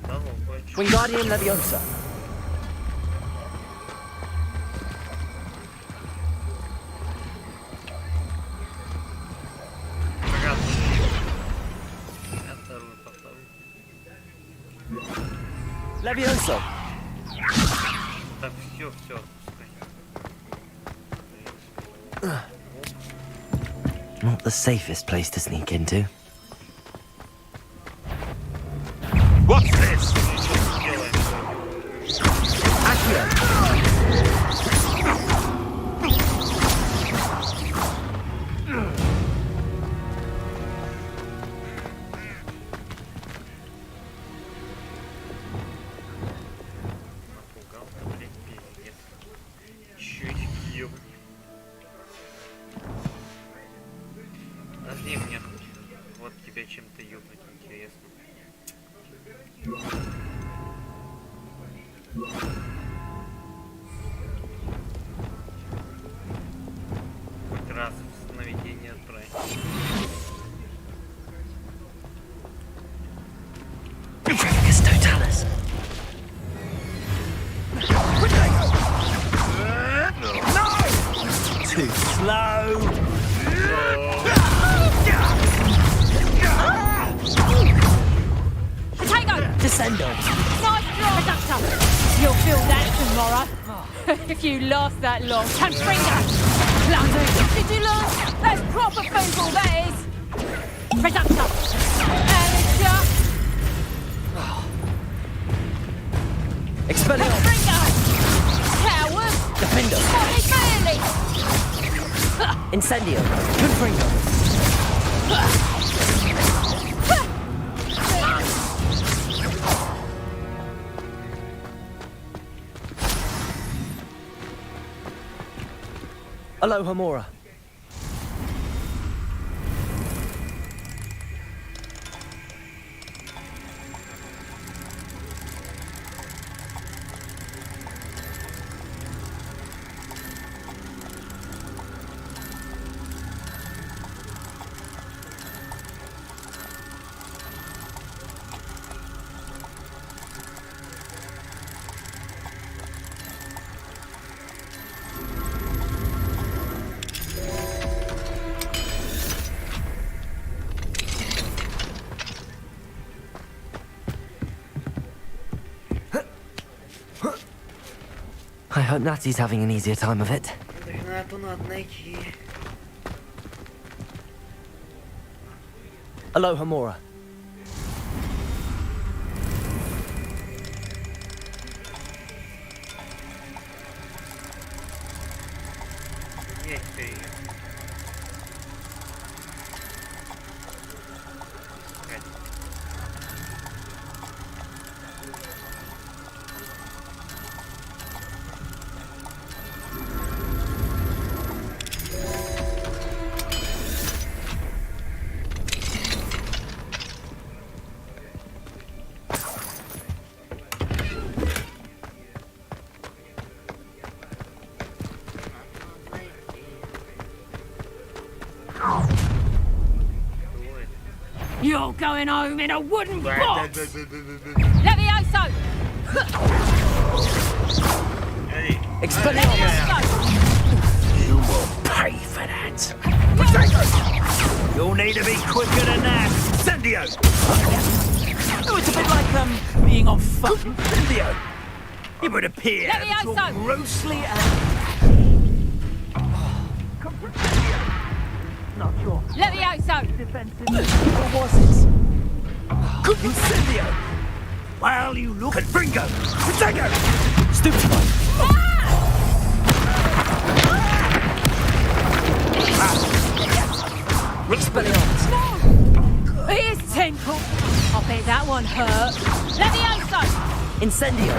Дало кое-что. Wingardium Leviosa. Leviosa. Так, все, Not the safest place to sneak into. What's this? Подожди, мне вот тебя чем-то ёбнуть интересно. Хоть раз в сновидение отправить. It's Totalis. Too slow. Potato! Descendo. Nice drop! Reductor! You'll feel that tomorrow. If you last that long. Confringo! Bloody! Did you last? That's proper people, that is! Reductor! Amateur! Expelliarmus. Confringo! Coward! Defendo. Molly Bailey! Incendio. Confringo. Aloha Mora. I hope Natty's having an easier time of it. Надо найти. Aloha Mora. Есть ты. You're going home in a wooden box! Смотри. Levioso! You will pay for that. Potato! You'll need to be quicker than that. Incendio! Oh, it's a bit like, being on fire. Incendio! It would appear that you're Levioso! grossly Levioso! defensive. What was it? Good Incendio! Well, you look at Bringo! Potato! Stupefy. Expelliarmus. No! Here's Tinkle. I bet that one hurt. Levioso! Incendio!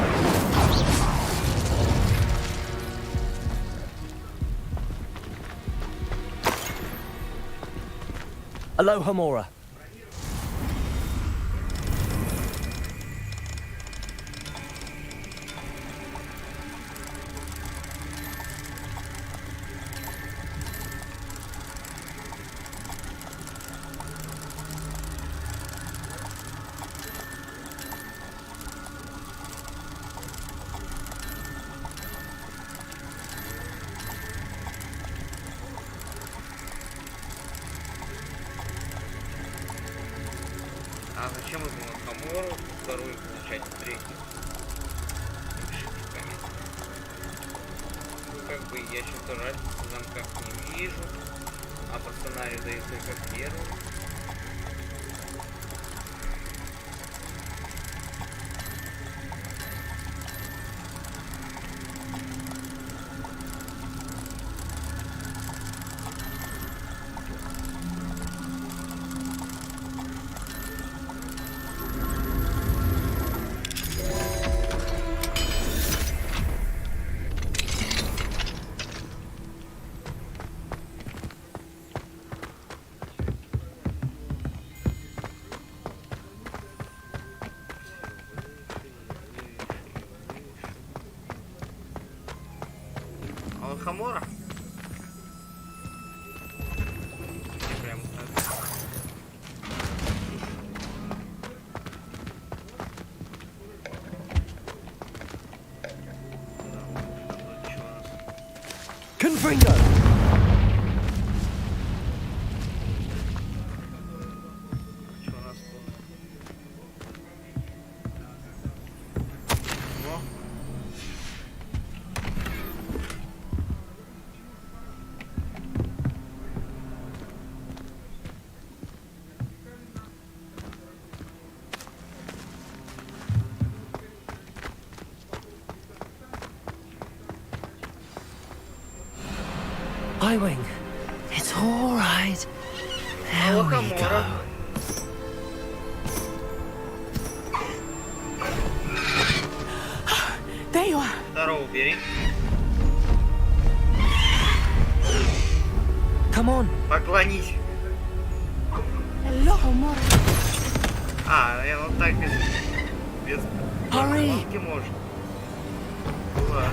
Aloha Mora. А зачем ему Хамору вторую получать, третью? Ну, как бы я что-то разницы в замках не вижу, а по сценарию дают только первую. А он Хамора? Прям так. Confringo! Что у нас тут? Во. Highwing. It's all right. There we Хамора. go. There you are. Второго бери. Come on. Поклонись. Hello, Mora. А, я вот так без Hurry. поклонки можно. Ура.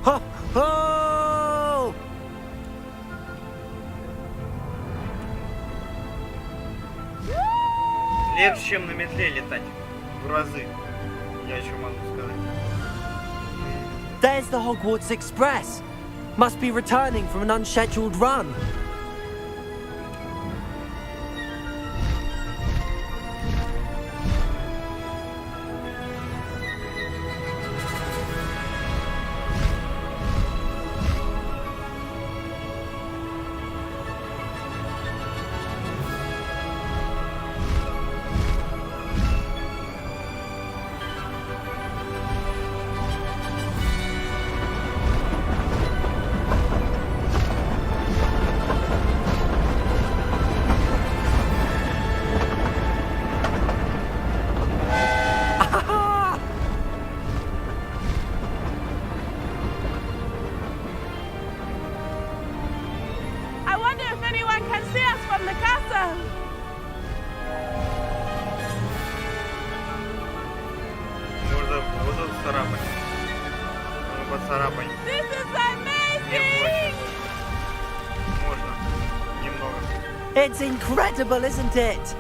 Ho! Ho! Легче, чем на метле летать. В разы. Я еще могу сказать. There's the Hogwarts Express. Must be returning from an unscheduled run. Можно воду царапать. Ну, поцарапай. Не очень. Можно. Немного. It's incredible, isn't it?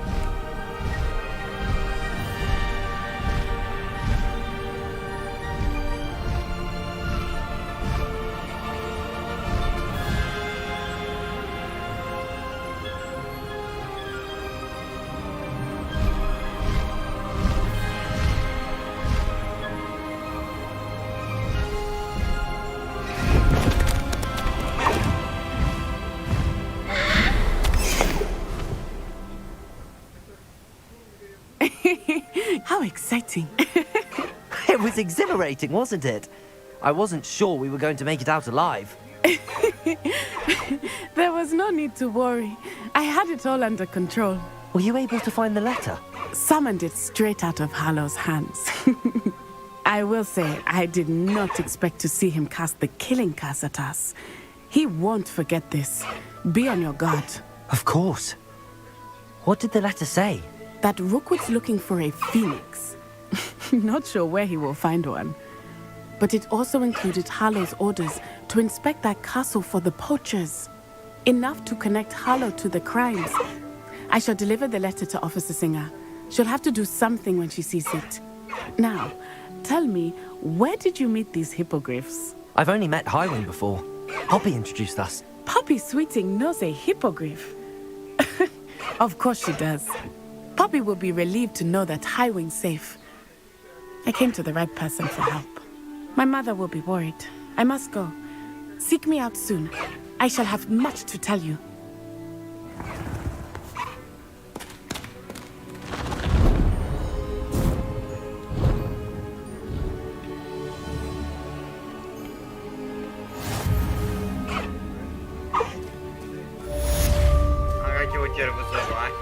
How exciting. It was exhilarating, wasn't it? I wasn't sure we were going to make it out alive. There was no need to worry. I had it all under control. Were you able to find the letter? Summoned it straight out of Harlow's hands. I will say, I did not expect to see him cast the killing curse at us. He won't forget this. Be on your guard. Of course. What did the letter say? That Rookwood's looking for a phoenix. Not sure where he will find one. But it also included Harlow's orders to inspect that castle for the poachers. Enough to connect Harlow to the crimes. I shall deliver the letter to Officer Singer. She'll have to do something when she sees it. Now, tell me, where did you meet these hippogriffs? I've only met Highwing before. Poppy introduced us. Poppy Sweeting knows a hippogriff. Of course she does. Poppy will be relieved to know that Highwing's safe. I came to the right person for help. My mother will be worried. I must go. Seek me out soon. I shall have much to tell you. А как его теперь вызывать?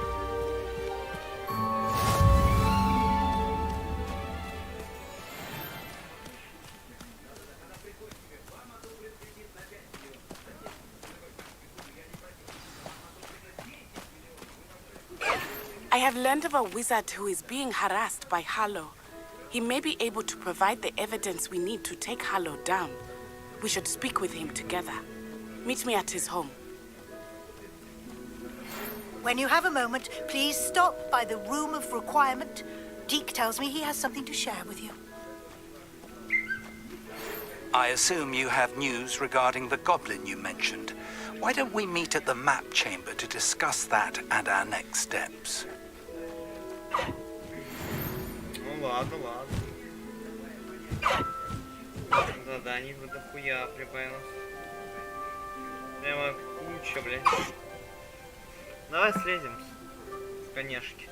I have learned of a wizard who is being harassed by Harlow. He may be able to provide the evidence we need to take Harlow down. We should speak with him together. Meet me at his home. When you have a moment, please stop by the Room of Requirement. Deke tells me he has something to share with you. I assume you have news regarding the goblin you mentioned. Why don't we meet at the map chamber to discuss that and our next steps? Ну ладно, ладно. Заданий вот дохуя прибавилось. Прямо куча, блядь. Давай слезем с конешки.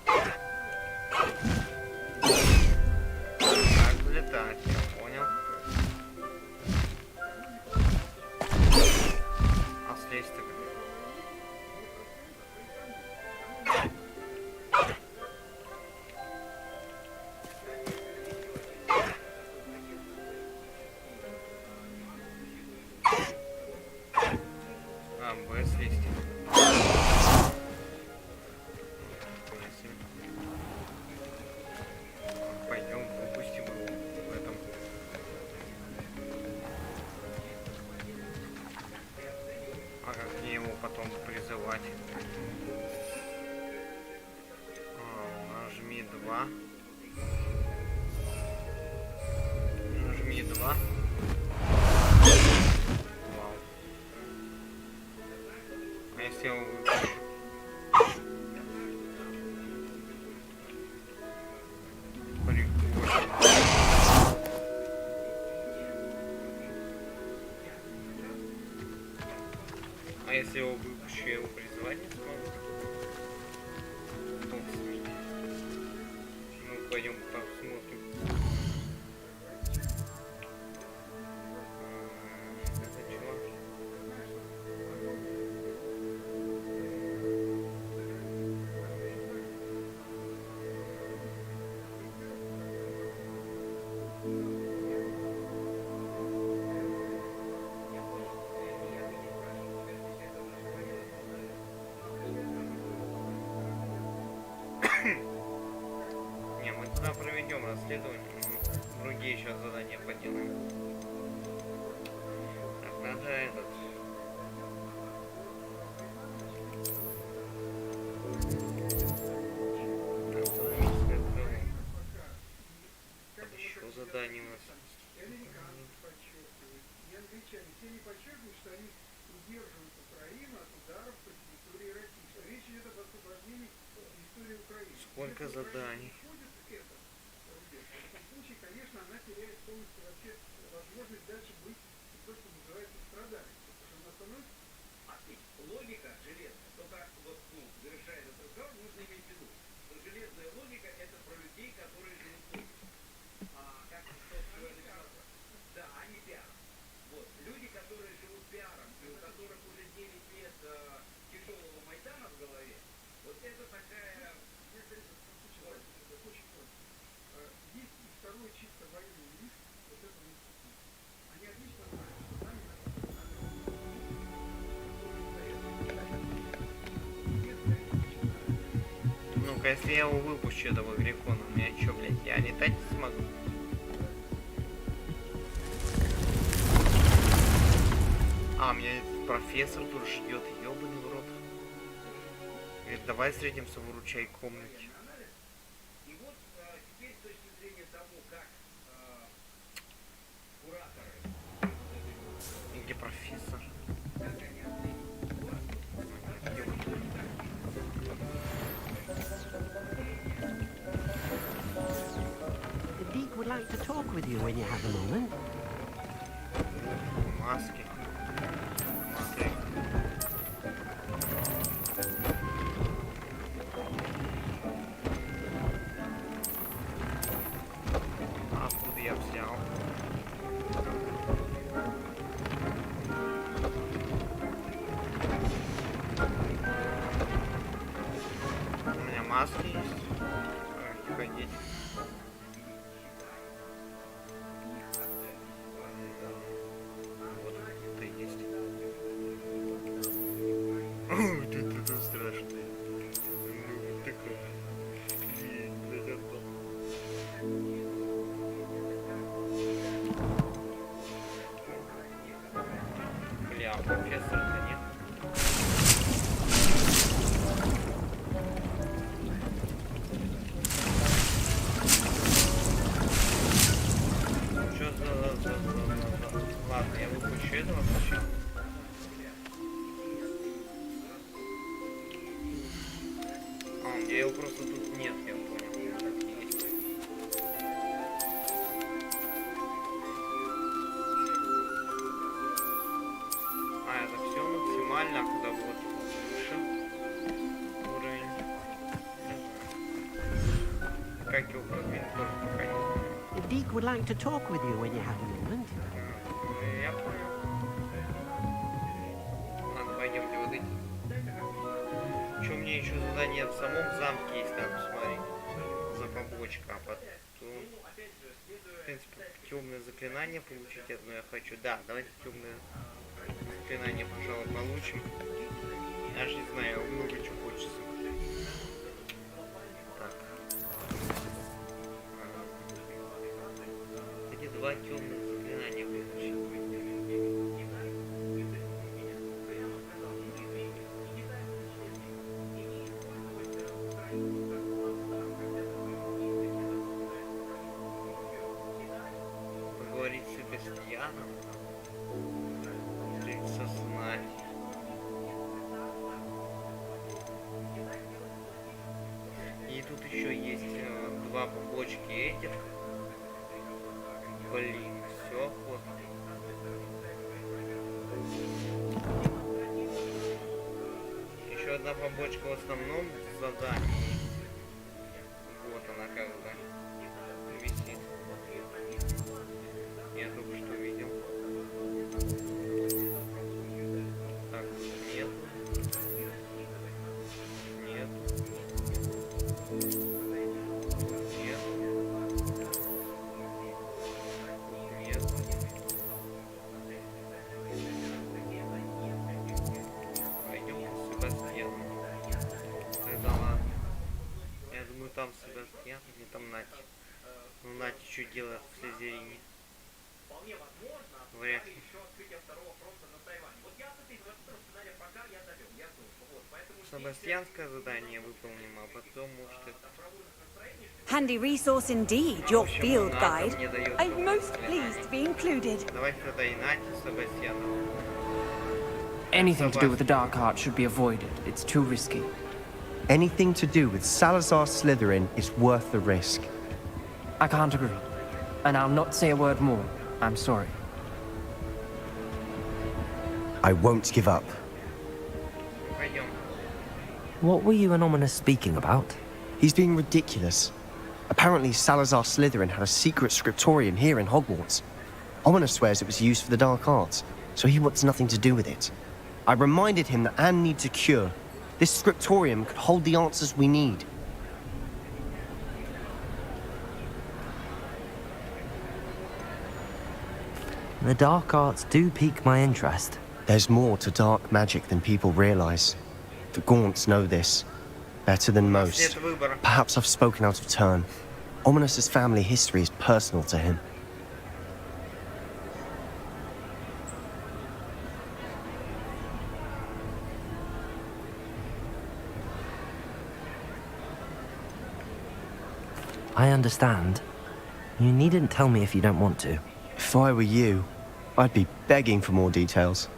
Как взлетать, я понял. А слезть-то как? А, будет слезть. Пойдем, выпустим его в этом. А как мне его потом призывать? Нажми 2. Нажми 2. Вау. А если я его выпущу? А если его выпущу, я его призывать не смогу? Бог с ним. Ну, пойдем посмотрим. Это чего? Не, мы туда проведем расследование. Другие сейчас задания поделаем. Так, надо этот. Астрономическое крыло. Там еще задание у нас. Сколько заданий? Ну-ка, если я его выпущу, этого грифона, у меня что, блядь, я летать не смогу? А, меня этот профессор тут ждет, ёбаный в рот. Говорит, давай встретимся в ручей комнате. Где профессор? Deke would like to talk with you when you have a moment. Маски. Смотри. Откуда я взял? У меня маски есть. Ходить. Вот ты есть. Ой, ты страшный. Ну, такая. Блин, отдал. Бля, профессора-то нет. Что за... Ладно, я выпущу этого сначала. А, у меня его просто тут нет, я понял. Так и есть. А, это все максимально, а куда вот выше уровень. Как его продвинуть, тоже пока не знаю. Deke would like to talk with you when you have a moment. Я понял. Ладно, пойдемте вот эти. Что, у меня еще задание в самом замке есть, надо посмотреть. За побочка, а потом... В принципе, темное заклинание получить одно я хочу. Да, давайте темное заклинание, пожалуй, получим. Я же не знаю, много чего хочется. Так. Эти два темных заклинания получить. Поговорить с Себастьяном. Встретиться с Надей. И тут еще есть два побочки этих. Блин, все, вот. Еще одна побочка в основном задании. Вот она как бы висит. Я только что видел. Так, нет. Нет. Нет. Нет. Пойдем к Себастьяну. Тогда ладно. Я думаю, там Себастьян, где там Нати. Ну Нати что делает в Слизерине? Вряд ли. Себастьянское задание выполнимо, а потом может это... Handy resource indeed, your field guide. I'm most pleased to be included. Давай сюда и Нати с Себастьяном. Anything to do with the dark art should be avoided. It's too risky. Anything to do with Salazar Slytherin is worth the risk. I can't agree. And I'll not say a word more. I'm sorry. I won't give up. What were you and Ominous speaking about? He's being ridiculous. Apparently, Salazar Slytherin had a secret scriptorium here in Hogwarts. Ominous swears it was used for the dark arts, so he wants nothing to do with it. I reminded him that Anne needs a cure. This scriptorium could hold the answers we need. The dark arts do pique my interest. There's more to dark magic than people realize. The Gaunts know this better than most. Perhaps I've spoken out of turn. Ominous's family history is personal to him. I understand. You needn't tell me if you don't want to. If I were you, I'd be begging for more details.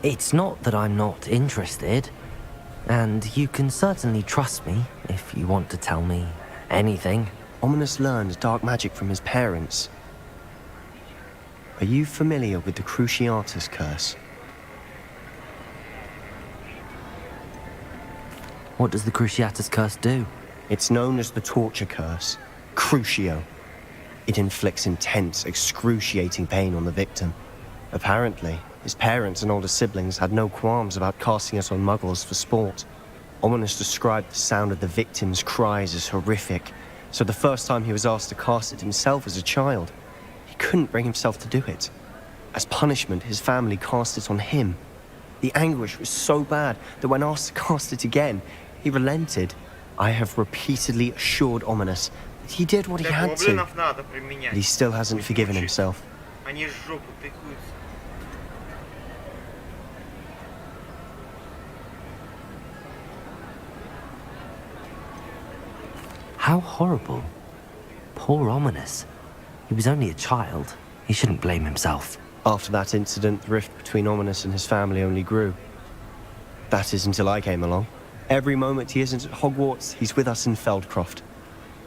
It's not that I'm not interested. And you can certainly trust me if you want to tell me anything. Ominous learned dark magic from his parents. Are you familiar with the Cruciatus curse? What does the Cruciatus curse do? It's known as the torture curse, Crucio. It inflicts intense, excruciating pain on the victim. Apparently, his parents and older siblings had no qualms about casting it on muggles for sport. Ominous described the sound of the victim's cries as horrific, so the first time he was asked to cast it himself as a child, he couldn't bring himself to do it. As punishment, his family cast it on him. The anguish was so bad that when asked to cast it again, he relented. I have repeatedly assured Ominous that he did what he had to, but he still hasn't forgiven himself. Они жопу тыкаются. How horrible. Poor Ominous. He was only a child. He shouldn't blame himself. After that incident, the rift between Ominous and his family only grew. That is until I came along. Every moment he isn't at Hogwarts, he's with us in Feldcroft.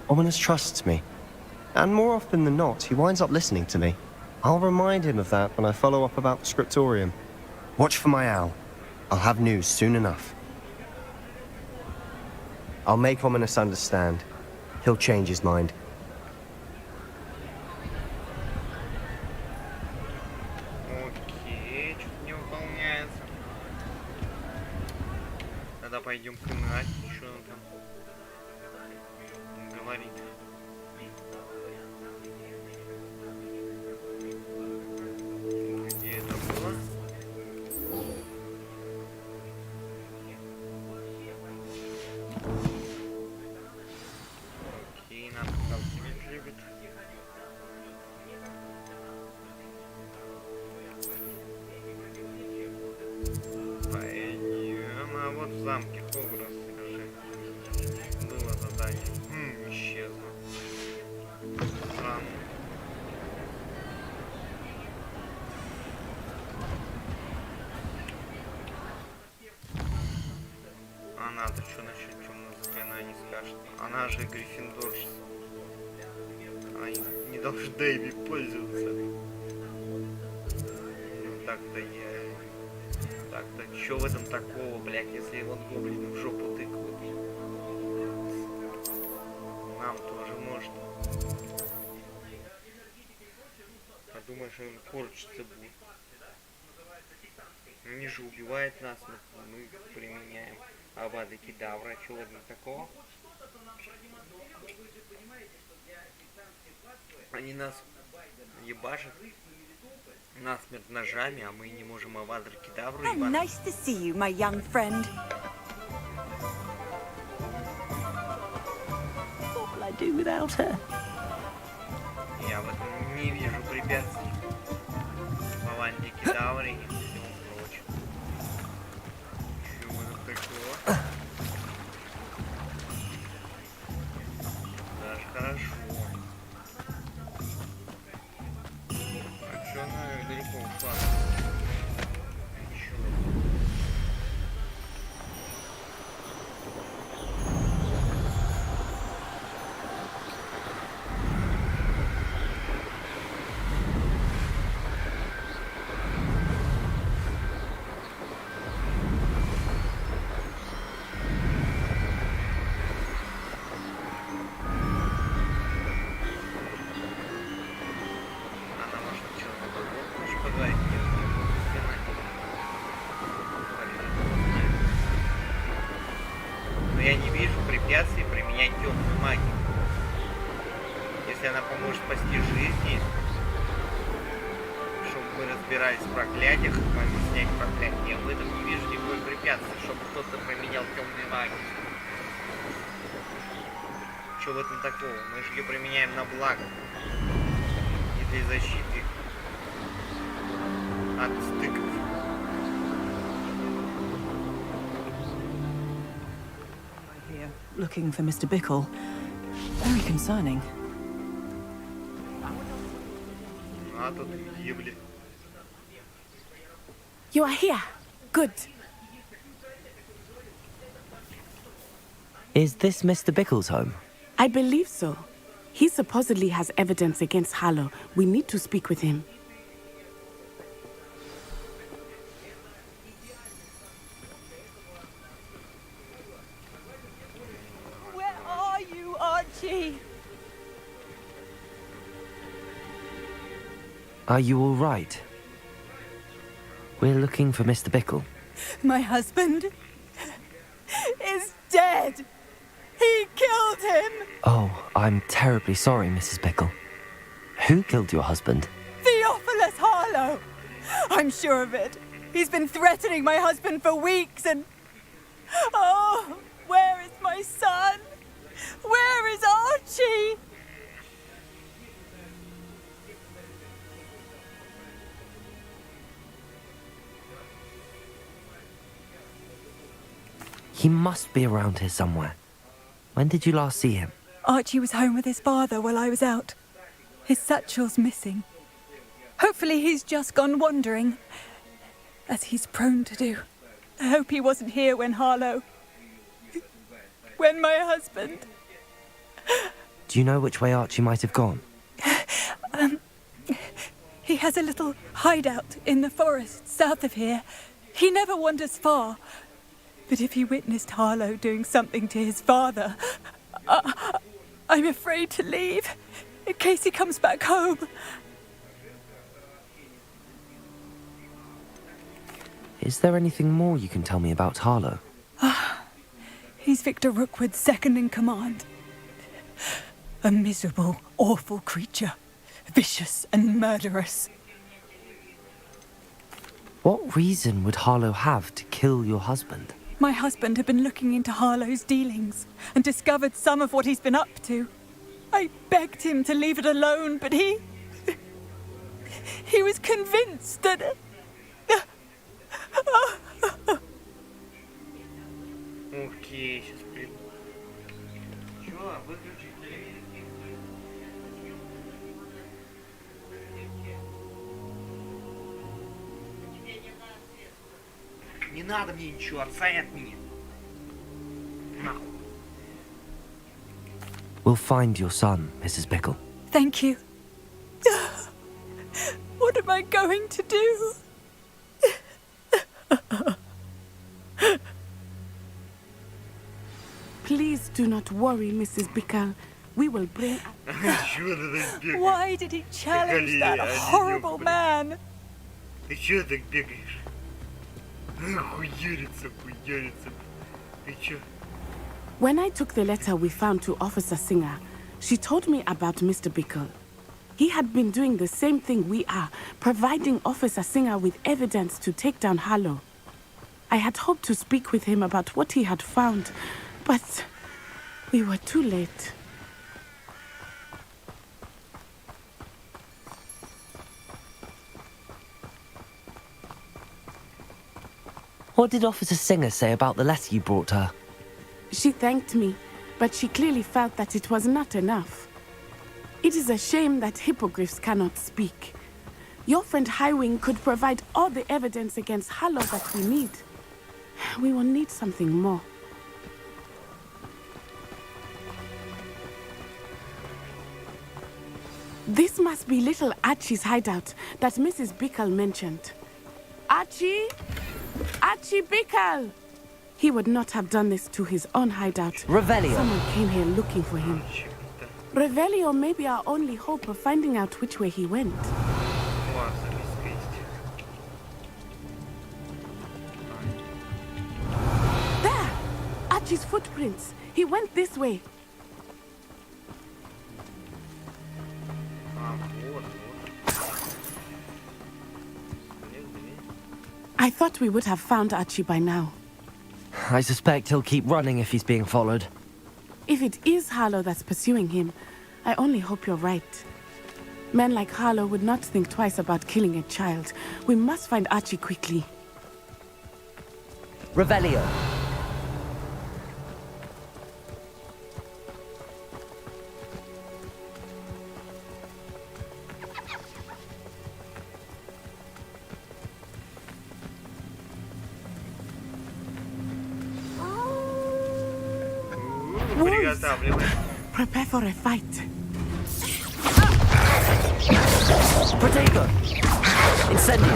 Ominous trusts me. And more often than not, he winds up listening to me. I'll remind him of that when I follow up about the scriptorium. Watch for my owl. I'll have news soon enough. I'll make Ominous understand. He'll change his mind. Окей, что-то не выполняется. Тогда пойдем к Нате, что он там говорит. Где это было? Окей, надо там любит. Пойдем, а вот в замке Хогвартс, скажи. Было задание. Исчезло. Странно. Она-то что насчет темного заклинания не скажет? Она же гриффиндорщица. Они не должны ими пользоваться. Ну так-то я... Так-то чё в этом такого, блядь, если вот гоблины в жопу тыкают? Нам тоже может. Подумаешь, он корчится будет. Они же убивают нас, мы применяем Авада Кедавра, чего в этом такого? Они нас ебашат. насмерть ножами, а мы не можем аватар-кедавру How nice to see you, my young friend. What will I do without her? Я в этом не вижу препятствий. Аванти-кедавры и всему прочему. Чего это такое? Даже хорошо. А чё она далеко ушла? Ничего. Но я не вижу препятствий применять темную магию. Если она поможет спасти жизни, чтобы мы разбирались в проклятиях, могли снять проклятие, я в этом не вижу никакой препятствия, чтобы кто-то применял темную магию. Что в этом такого? Мы же ее применяем на благо. И для защиты от стыков. Here, looking for Mr. Bickle. Very concerning. А тут ебли. You are here. Good. Is this Mr. Bickle's home? I believe so. He supposedly has evidence against Harlow. We need to speak with him. Where are you, Archie? Are you all right? We're looking for Mr. Bickle. My husband is dead. He killed him. Oh, I'm terribly sorry, Mrs. Bickle. Who killed your husband? Theophilus Harlow. I'm sure of it. He's been threatening my husband for weeks and... Oh, where is my son? Where is Archie? He must be around here somewhere. When did you last see him? Archie was home with his father while I was out. His satchel's missing. Hopefully he's just gone wandering, as he's prone to do. I hope he wasn't here when Harlow... when my husband... Do you know which way Archie might have gone? He has a little hideout in the forest south of here. He never wanders far. But if he witnessed Harlow doing something to his father, I'm afraid to leave, in case he comes back home. Is there anything more you can tell me about Harlow? He's Victor Rookwood's second in command. A miserable, awful creature. Vicious and murderous. What reason would Harlow have to kill your husband? My husband had been looking into Harlow's dealings and discovered some of what he's been up to. I begged him to leave it alone, but he was convinced that... Окей, сейчас приду. Чё, выключи телевизор. Не надо мне ничего, отстань от меня. Нахуй. We'll find your son, Mrs. Bickle. Thank you. What am I going to do? Please do not worry, Mrs. Bickle. We will bring... Why did he challenge that horrible man? Ты чё так бегаешь? Хуярится. Ты чё? When I took the letter we found to Officer Singer, she told me about Mr. Bickle. He had been doing the same thing we are, providing Officer Singer with evidence to take down Harlow. I had hoped to speak with him about what he had found, but we were too late. What did Officer Singer say about the letter you brought her? She thanked me, but she clearly felt that it was not enough. It is a shame that hippogriffs cannot speak. Your friend Highwing could provide all the evidence against Harlow that we need. We will need something more. This must be little Archie's hideout that Mrs. Bickle mentioned. Archie? Archie Bickle! He would not have done this to his own hideout. Revelio. Someone came here looking for him. Revelio may be our only hope of finding out which way he went. There! Archie's footprints. He went this way. I thought we would have found Archie by now. I suspect he'll keep running if he's being followed. If it is Harlow that's pursuing him, I only hope you're right. Men like Harlow would not think twice about killing a child. We must find Archie quickly. Revelio. Prepare for a fight. Protego! Incendio!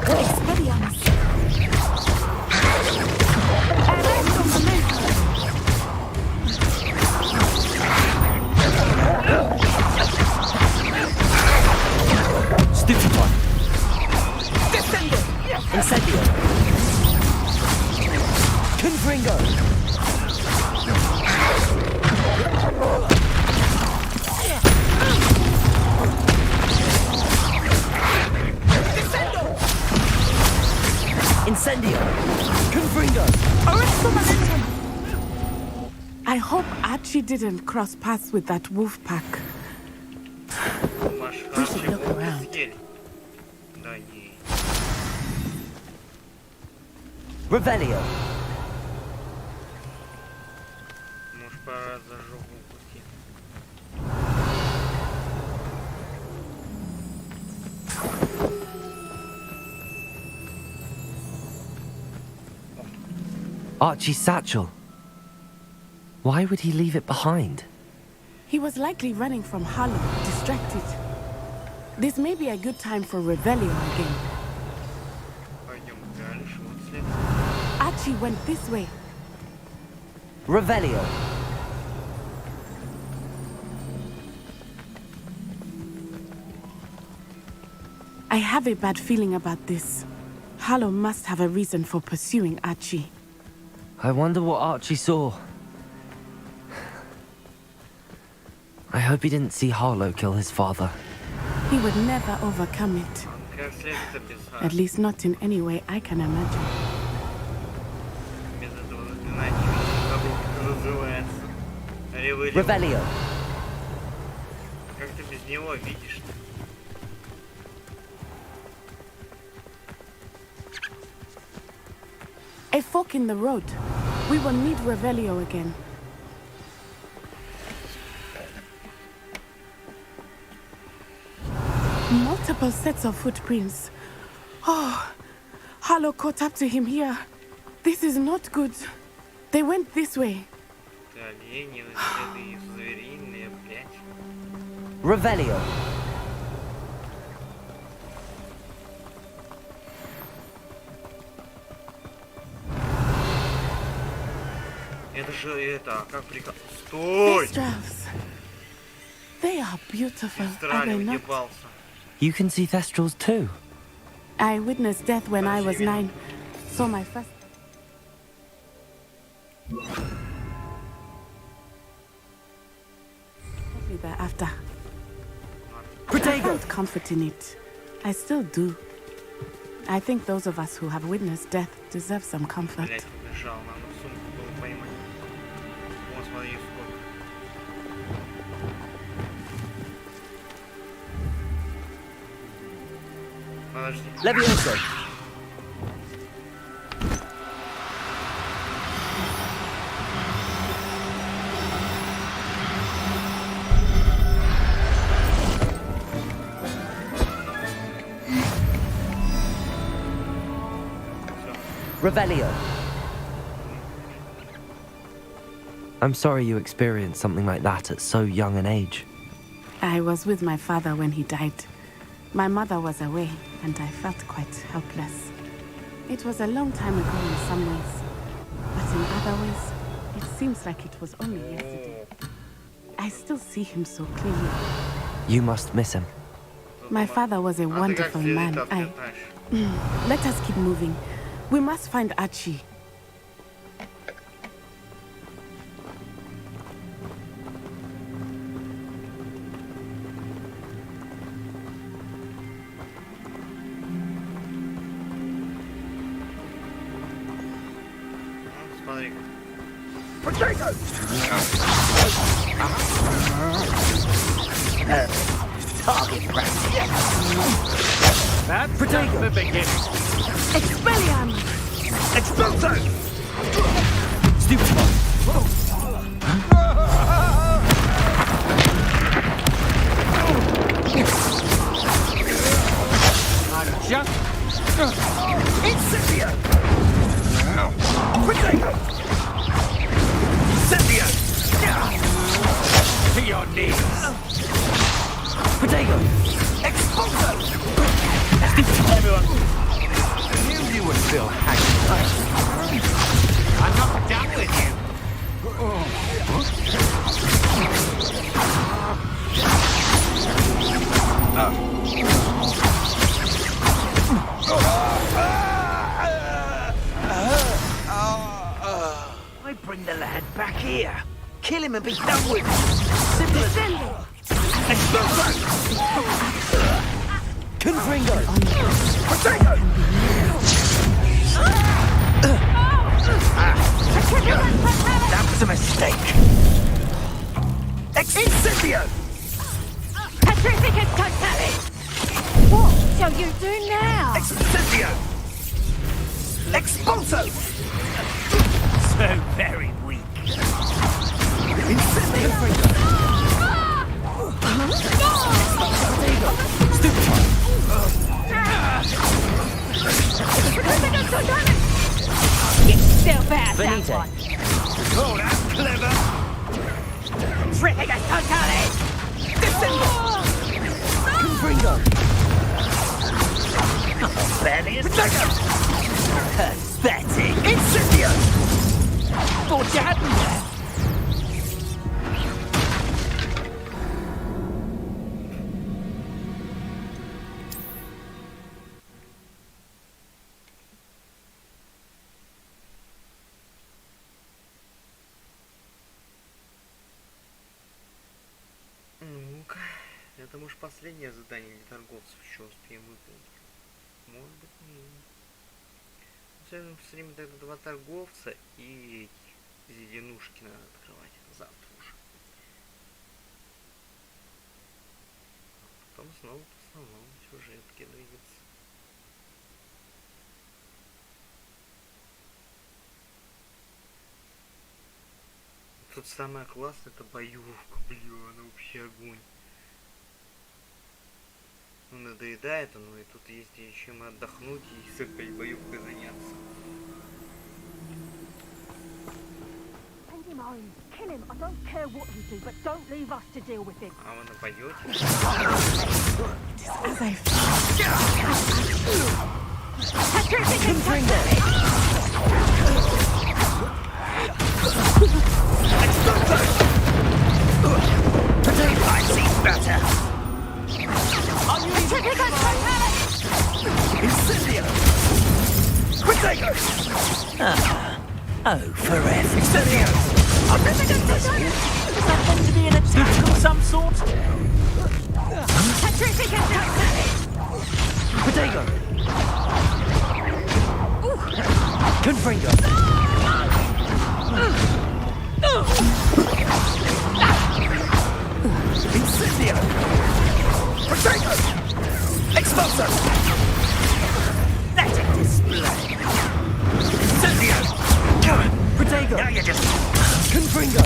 Expelliarmus! Stupefy! Incendio! Confringo! Incendio! Confringo! Arresto momentum! I hope Archie didn't cross paths with that wolf pack. We should look around. Revelio! Archie's satchel. Why would he leave it behind? He was likely running from Harlow, distracted. This may be a good time for Revelio again. Archie went this way. Revelio. I have a bad feeling about this. Harlow must have a reason for pursuing Archie. I wonder what Archie saw. I hope he didn't see Harlow kill his father. He would never overcome it. At least not in any way I can imagine. Revelio. Как ты без него видишь? A fork in the road. We will need Revelio again. Multiple sets of footprints. Oh, Harlow caught up to him here. This is not good. They went this way. Revelio. Это же это, как приказ. Стой! Thestrals. They are beautiful, are they not? You can see Thestrals too. I witnessed death when I was 9. So my first... thereafter. I found comfort in it. I still do. I think those of us who have witnessed death deserve some comfort. Блять, убежал, надо сумку было поймать. Вот, смотри, сколько. Подожди. Levioso. Revelio. I'm sorry you experienced something like that at so young an age. I was with my father when he died. My mother was away, and I felt quite helpless. It was a long time ago in some ways, but in other ways, it seems like it was only yesterday. I still see him so clearly. You must miss him. My father was a wonderful man. Let us keep moving. We must find Archie. Potato! Target practice. That's just the beginning. Expelliarm! Expulso! Stupid I'm just... Incendio! Potato! Incendio! To your knees. Potato! Expulso! Everyone. I knew you were still hanging tight. I'm not done with you. I bring the lad back here. Kill him and be done with it. Simple as that. Expulso! Confringo! Potato! That was a mistake. Incendio! Petrificus totalis! What shall you do now? Incendio! Expulso! So very weak. Incendio! Get still bad, that Benito. one. Oh, that's clever. Petrificus totalis! Confringo! Barely a second. Pathetic. Incendio! Thought you had me there. Ну-ка, это может последнее задание для торговцев еще успеем выполнить. Может быть, нет. Все время тогда два торговца и зеленушки надо открывать завтра уже. А потом снова по основному сюжетке двигаться. Тут самое классное это боевка, блин, она вообще огонь. Ну надоедает оно, и тут есть чем отдохнуть и с этой боевкой заняться. Kill him. I don't care what you do, but don't leave us to deal with him. А вы нападете? I see better. Incendio! Potato! Oh, forever. Incendio! Is that meant to be an attack of some sort? Confringo. Incendio. Protego. Expulso. Let it display. Incendio. Protego. Now you're just... Confringo.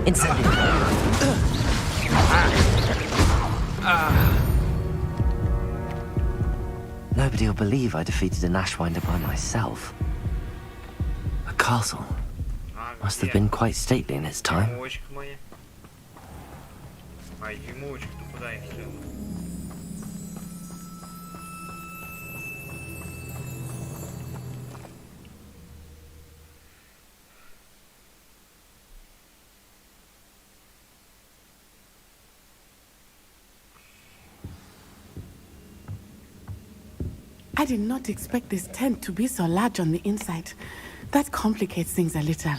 Incendio. Nobody will believe I defeated an Ashwinder by myself. A castle. Must have been quite stately in its time. Дюймовочка моя. Ай, дюймовочка-то куда их все? I did not expect this tent to be so large on the inside. That complicates things a little.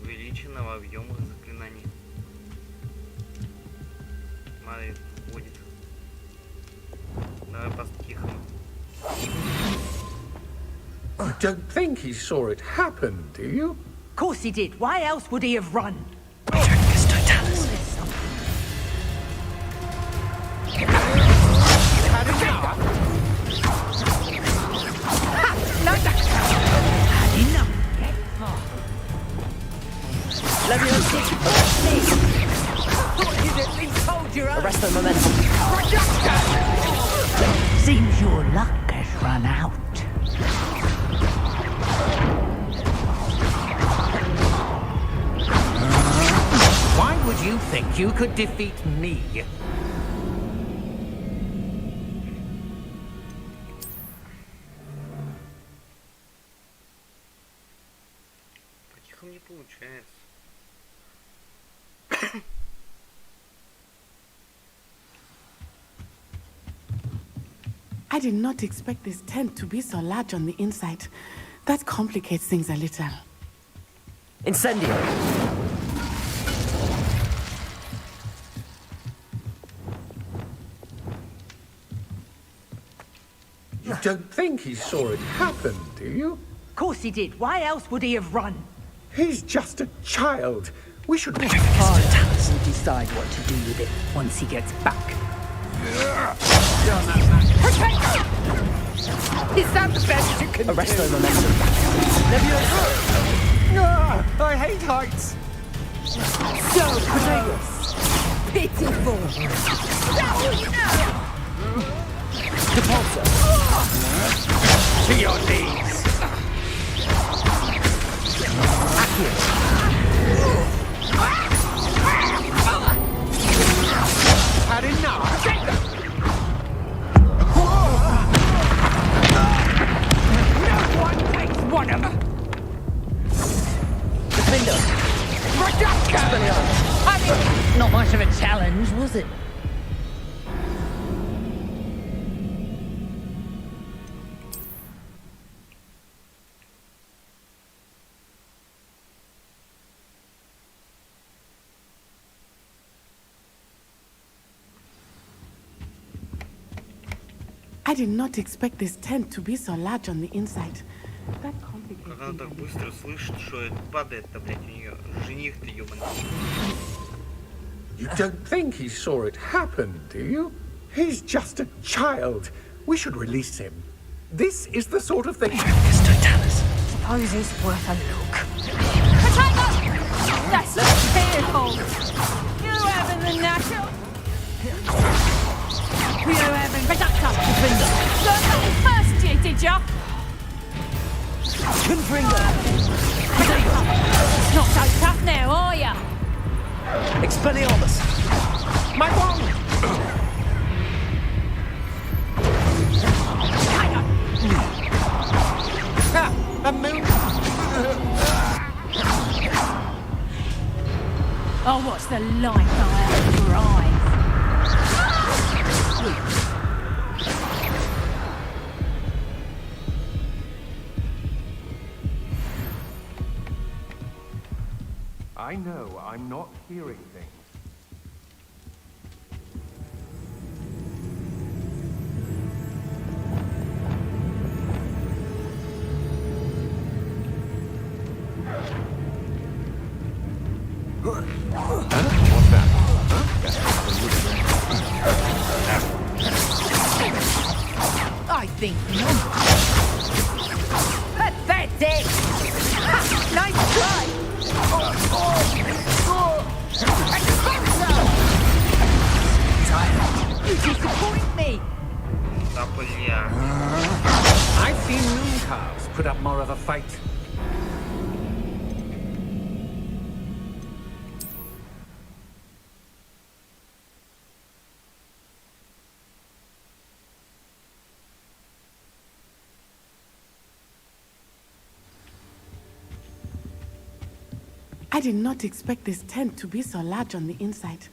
Увеличенного объема заклинаний. Смотри, вводит. Давай по-тихому. You don't think he saw it happen, do you? Of course he did. Why else would he have run? Arrest the momentum. Seems your luck has run out. Why would you think you could defeat me? По-тихому не получается. I did not expect this tent to be so large on the inside. That complicates things a little. Incendio. You don't think he saw it happen, do you? Of course he did. Why else would he have run? He's just a child. We should... Harlow will decide what to do with it once he gets back. Is that the best you can Arrest do? the momentum. I hate heights. So courageous. Pitiful. Depulso. To your knees. Had enough. No one takes one of them. Defender. Not much of a challenge, was it? I did not expect this tent to be so large on the inside. That complicates Как она things a так little. быстро слышит, что это падает-то, блядь, у нее. Жених-то, ёбаный. You don't think he saw it happen, do you? He's just a child. We should release him. This is the sort of thing... Suppose it's worth a look. Potato! That's fearful. You having the knacker? You having Potato? Learned that in first year, did ya? Confringo. Not so tough now, are ya? Expelliarmus. My wand! A moon... Oh, what's the life I have to drive? I know I'm not hearing things. What's that? I think not. Pathetic! Ha! Nice try! You disappoint me! I've seen moon calves put up more of a fight. I did not expect this tent to be so large on the inside.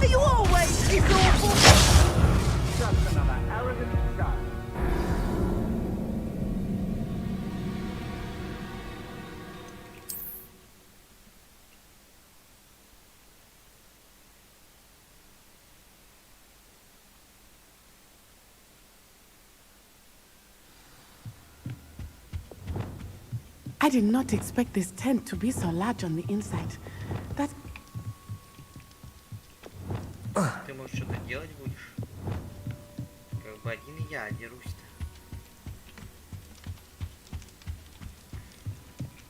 Are you always this awful? Just another arrogant guy. I did not expect this tent to be so large on the inside. That Ты, может, что-то делать будешь? Как бы один я дерусь-то.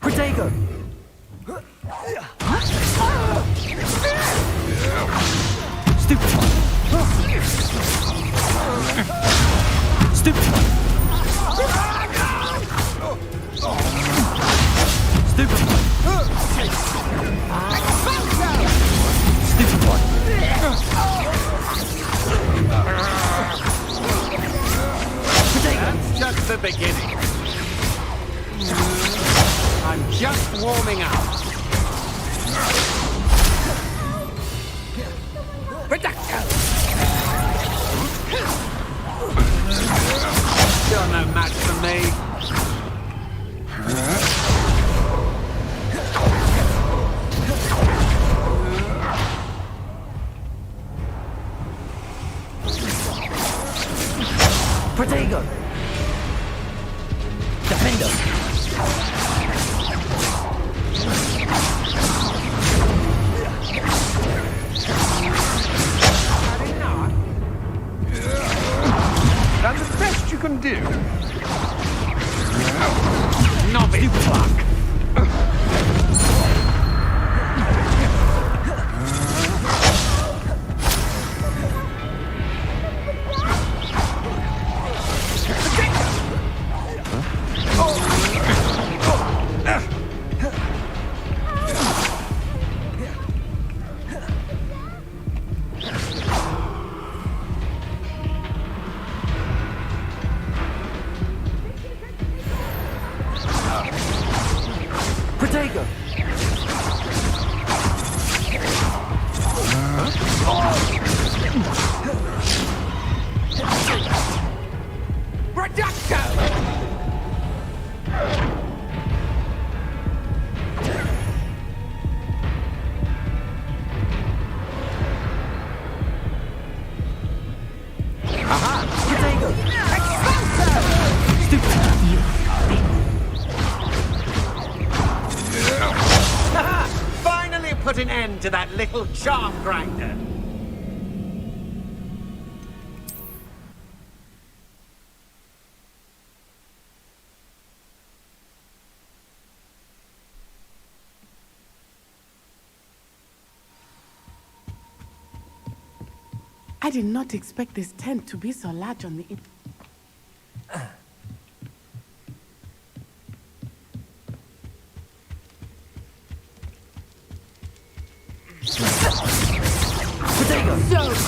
Protego! Stupid one! Stupid one! Stupid one! Stupid one! That's just the beginning. I'm just warming up. You're no match for me. Protego! Defender! That's the best you can do. Novice luck. Protego! Finally put an end to that little charm grinder. I did not expect this tent to be so large on the So close!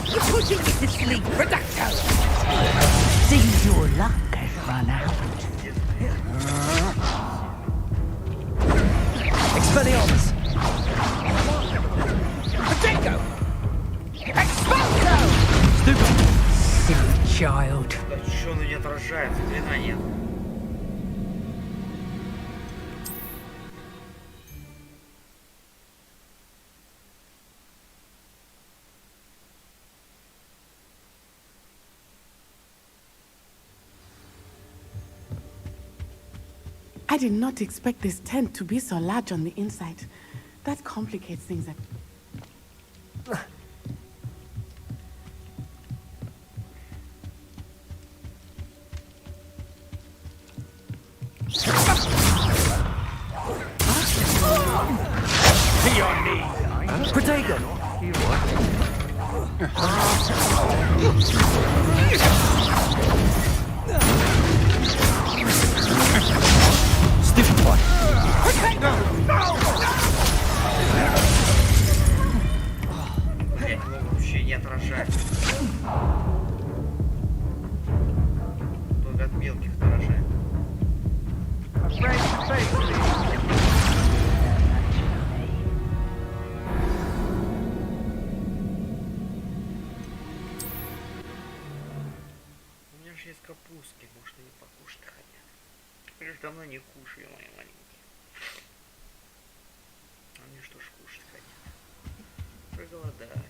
You're putting me to sleep, Reducto! Seems your luck has run out. Expelliarmus! Potato! Expulso! Stupid! Silly child. Да чё оно не отражается? Хрена нет. I did not expect this tent to be so large on the inside. That complicates things. To your knees. Protego! Stupid boy! Блять, вообще не отражается. Только от мелких отражает. У меня же есть капустки, может они покушать хотят. Я же давно не кушаю, мои маленькие. Они что ж кушать хотят? Проголодались.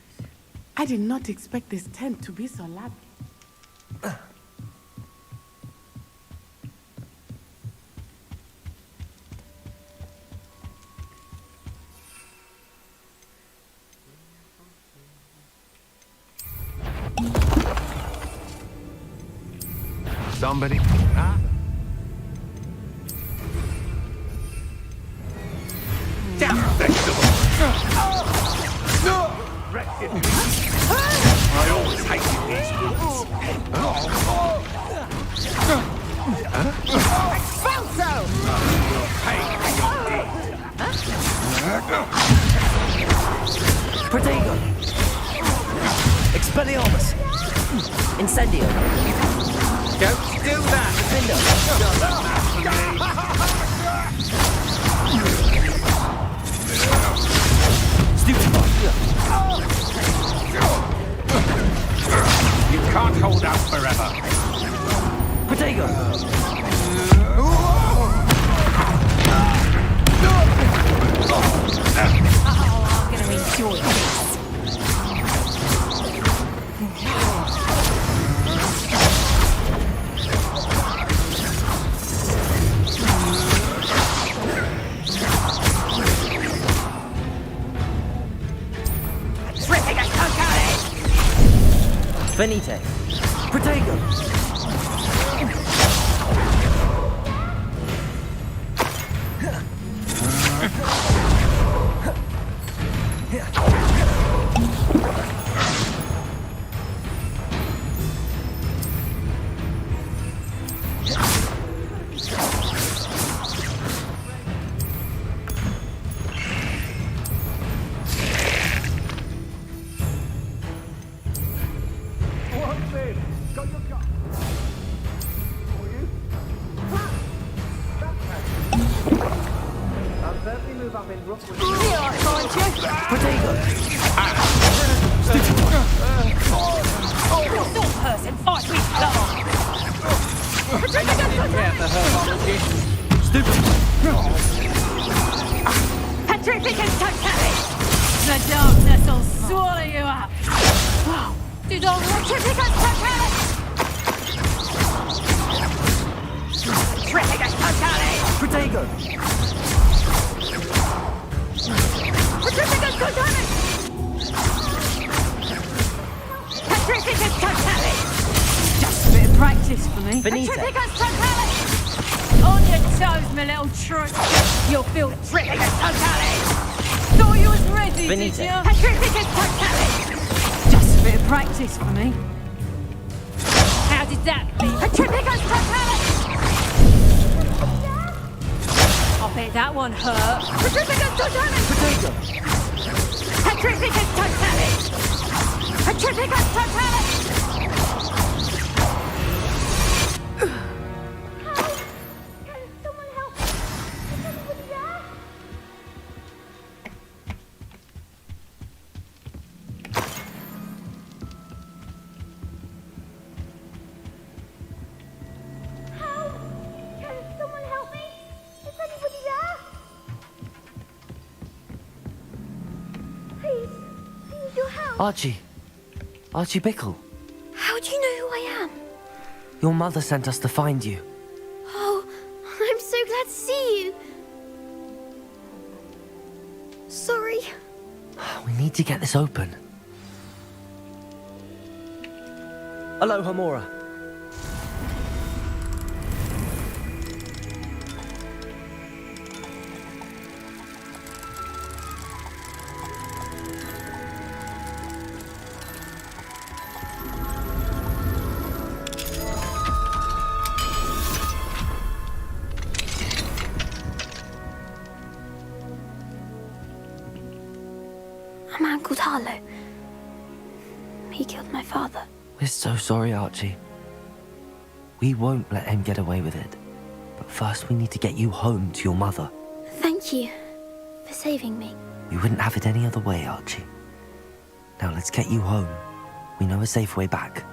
I did not expect this tent to be so large. Somebody? Huh? Damn vegetable! I always hated these movies. Expulso! You'll pay for your deed. Protego! Expelliarmus! Incendio! Don't do that! Defendo! Stupid boy! You can't hold out forever. Protego! I'm gonna enjoy this. Venite! Protego! Petrificus totalis! The darkness will swallow you up! Did all Petrificus totalis! Petrificus totalis! Protego! Petrificus totalis! Petrificus totalis! Just a bit of practice for me. Finita. Petrificus totalis! On your toes, my little troop. You'll feel Petrificus totalis! Thought you was ready, Finita. did you? Petrificus totalis! Bit of practice for me. How did that be? Petrificus totalis! I bet that one hurt. Petrificus totalis! Petrificus totalis! Petrificus totalis! Archie. Archie Bickle. How do you know who I am? Your mother sent us to find you. Oh, I'm so glad to see you. Sorry. We need to get this open. Aloha, Mora. A man called Harlow. He killed my father. We're so sorry, Archie. We won't let him get away with it. But first we need to get you home to your mother. Thank you for saving me. We wouldn't have it any other way, Archie. Now let's get you home. We know a safe way back.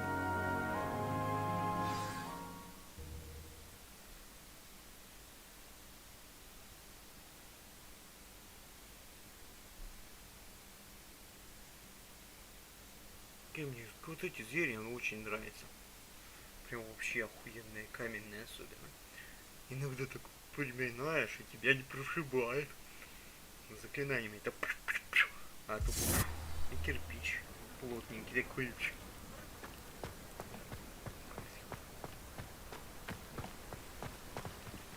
Мне вот эти звери очень нравятся. Прям вообще охуенные, каменные особенно. Иногда так приминаешь, и тебя не прошибает. Заклинаниями это... А тут и кирпич плотненький такой.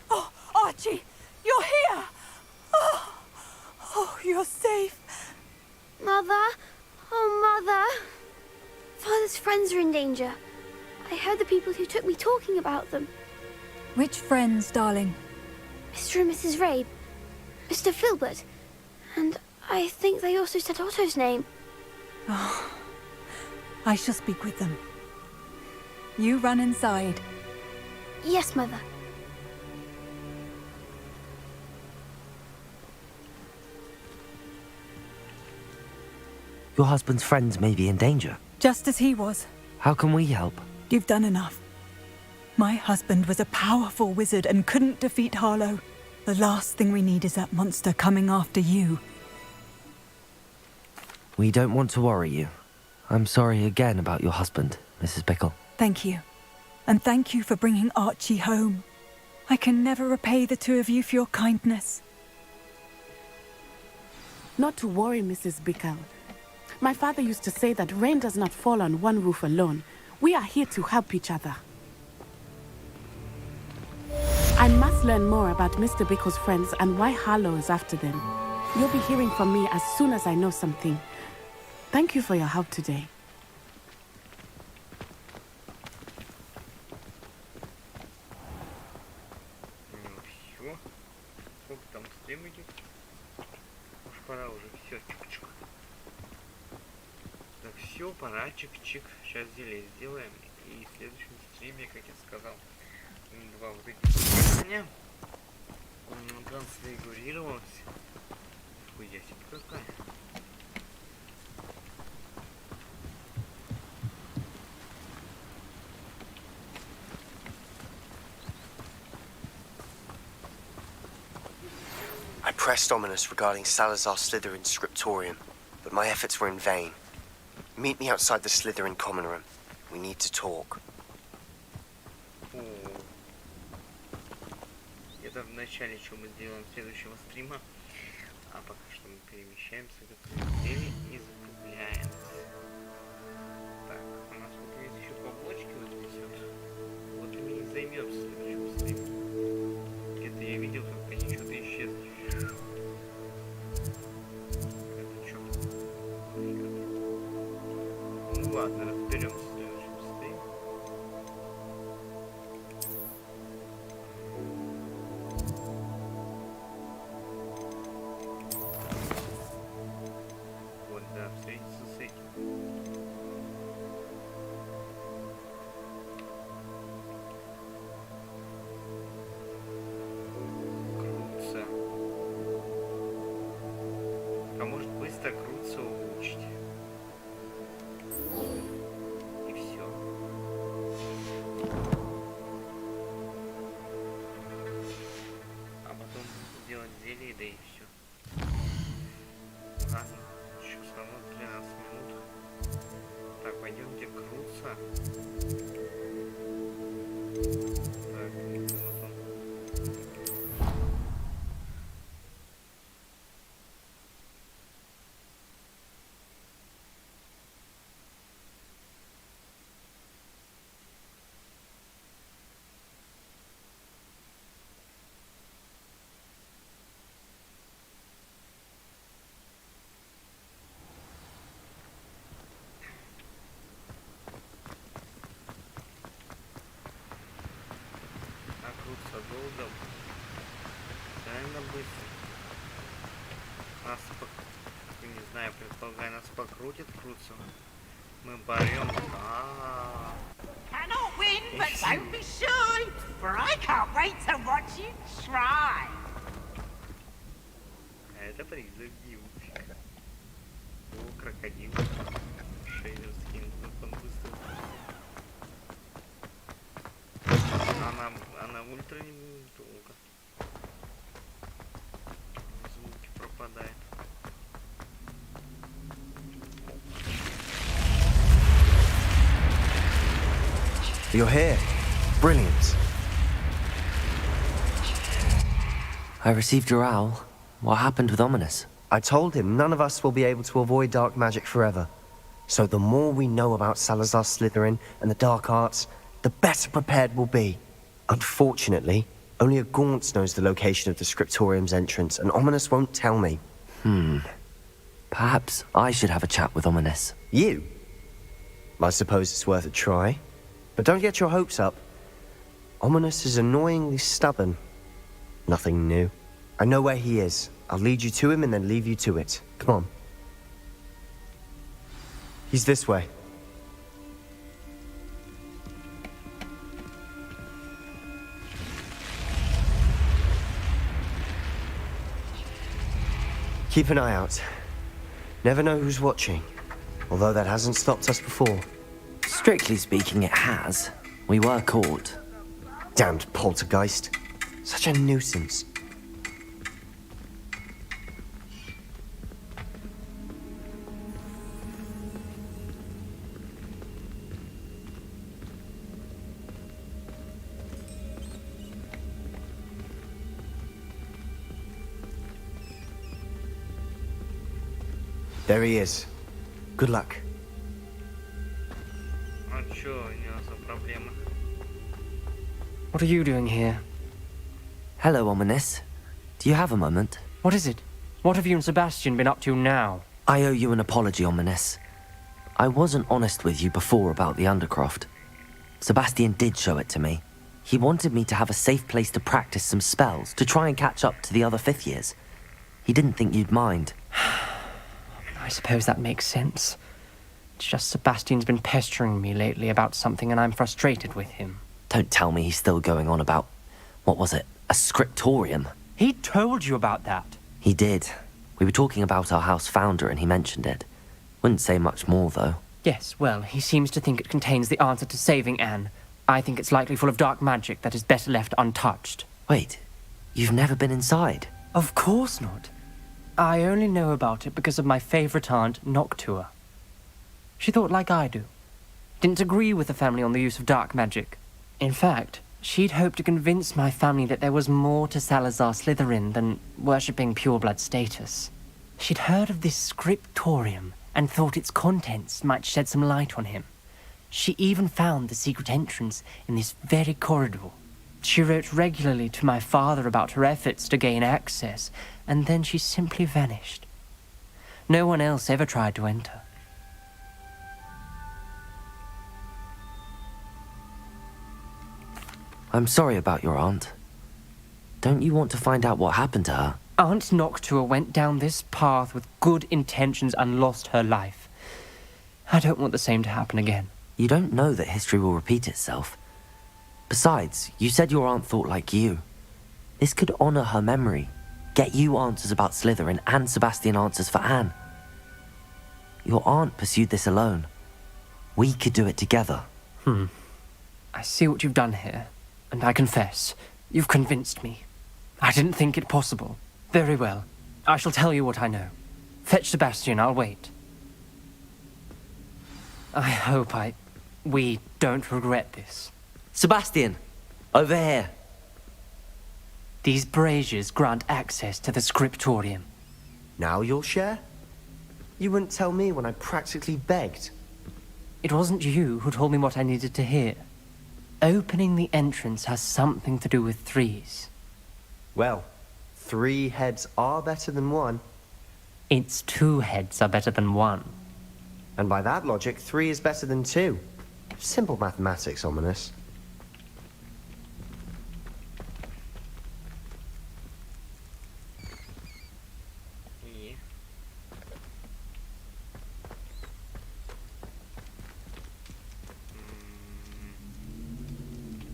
Oh, Archie, you're here! Oh, you're safe. Mother? Oh, Mother. Father's friends are in danger. I heard the people who took me talking about them. Which friends, darling? Mr. and Mrs. Rabe. Mr. Filbert. And I think they also said Otto's name. Oh, I shall speak with them. You run inside. Yes, Mother. Your husband's friends may be in danger. Just as he was. How can we help? You've done enough. My husband was a powerful wizard and couldn't defeat Harlow. The last thing we need is that monster coming after you. We don't want to worry you. I'm sorry again about your husband, Mrs. Bickle. Thank you. And thank you for bringing Archie home. I can never repay the two of you for your kindness. Not to worry, Mrs. Bickle. My father used to say that rain does not fall on one roof alone. We are here to help each other. I must learn more about Mr. Bickle's friends and why Harlow is after them. You'll be hearing from me as soon as I know something. Thank you for your help today. Все. Сколько там стрим идет? Уж пора уже. Все, чик-чик. Так, все, пора, чик-чик. Сейчас зелье сделаем. И в следующем стриме, как я сказал, два вот этих испытания. Он трансфигурировался. Хуя себе какая. I pressed Ominous regarding Salazar Slytherin's scriptorium, but my efforts were in vain. Meet me outside the Slytherin common room. We need to talk. Это в начале, что мы сделаем следующего стрима. А пока что мы перемещаемся к этой двери и закругляемся. Так, у нас вот есть еще побочки вот здесь вот. Вот ими и займемся в следующем стриме. Где-то я видел, как они что-то исчезли. Это что? Ну, Ладно, разберемся в следующем стриме. Вот, да, встретиться с этим. Крутся. А может быстро крутся улучшить? И все. А потом сделать зелье, да и все. Ладно, еще все равно 13 минут. Так, пойдемте крутся. Так, вот он. Крутся долго, реально быстро. Нас, не знаю, предполагаю, нас покрутит крутся. Мы борем. Cannot win, but don't be shy, for I can't wait to watch you try. Это призыв девушек. О, крокодил. Шейдер скин, как он быстро. Она ультра не долго. Звуки пропадают. You're here. Brilliant. I received your owl. What happened with Ominous? I told him none of us will be able to avoid dark magic forever. So the more we know about Salazar Slytherin and the dark arts, the better prepared we'll be. Unfortunately, only a Gaunt knows the location of the Scriptorium's entrance, and Ominous won't tell me. Perhaps I should have a chat with Ominous. You? I suppose it's worth a try. But don't get your hopes up. Ominous is annoyingly stubborn. Nothing new. I know where he is. I'll lead you to him and then leave you to it. Come on. He's this way. Keep an eye out. Never know who's watching. Although that hasn't stopped us before. Strictly speaking, it has. We were caught. Damned poltergeist. Such a nuisance. There he is. Good luck. А чё у него за проблема? What are you doing here? Hello, Ominous. Do you have a moment? What is it? What have you and Sebastian been up to now? I owe you an apology, Ominous. I wasn't honest with you before about the Undercroft. Sebastian did show it to me. He wanted me to have a safe place to practice some spells, to try and catch up to the other fifth years. He didn't think you'd mind. I suppose that makes sense. It's just Sebastian's been pestering me lately about something and I'm frustrated with him. Don't tell me he's still going on about, what was it, a scriptorium? He told you about that. He did. We were talking about our house founder and he mentioned it. Wouldn't say much more, though. Yes, well, he seems to think it contains the answer to saving Anne. I think it's likely full of dark magic that is better left untouched. Wait, you've never been inside? Of course not. I only know about it because of my favorite aunt, Noctua. She thought like I do. Didn't agree with the family on the use of dark magic. In fact, she'd hoped to convince my family that there was more to Salazar Slytherin than worshipping pureblood status. She'd heard of this scriptorium and thought its contents might shed some light on him. She even found the secret entrance in this very corridor. She wrote regularly to my father about her efforts to gain access, and then she simply vanished. No one else ever tried to enter. I'm sorry about your aunt. Don't you want to find out what happened to her? Aunt Noctua went down this path with good intentions and lost her life. I don't want the same to happen again. You don't know that history will repeat itself. Besides, you said your aunt thought like you. This could honor her memory, get you answers about Slytherin and Sebastian answers for Anne. Your aunt pursued this alone. We could do it together. I see what you've done here, and I confess, you've convinced me. I didn't think it possible. Very well. I shall tell you what I know. Fetch Sebastian, I'll wait. I hope we don't regret this. Sebastian, over here. These braziers grant access to the scriptorium. Now you'll share? You wouldn't tell me when I practically begged. It wasn't you who told me what I needed to hear. Opening the entrance has something to do with threes. Well, 3 heads are better than 1. It's 2 heads are better than 1. And by that logic, 3 is better than 2. Simple mathematics, Ominous.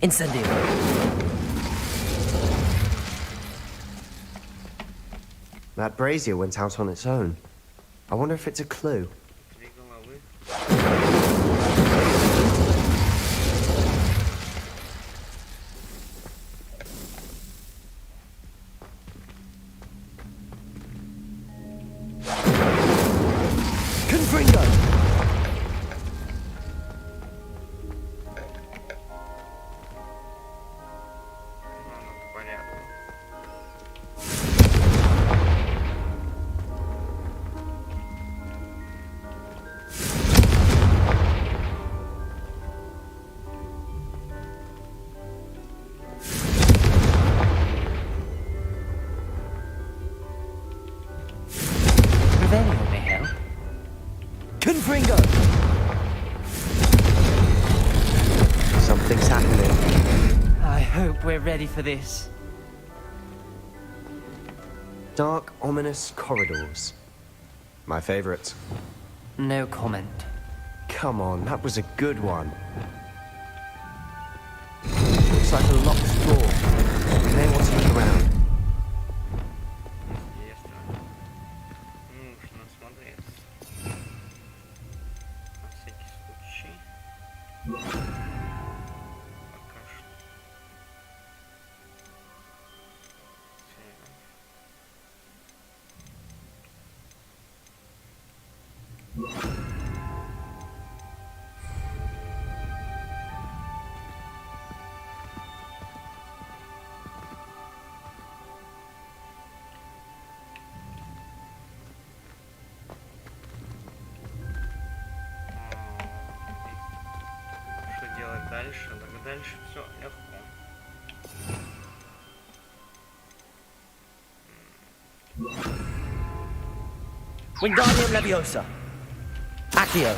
Incendio. That brazier went out on its own. I wonder if it's a clue. Something's happening. I hope we're ready for this. Dark, ominous corridors. My favorite. No comment. Come on, that was a good one. Looks like a locked door. You may want to look around. Дальше, так дальше все легко. Wingardium Leviosa. Accio.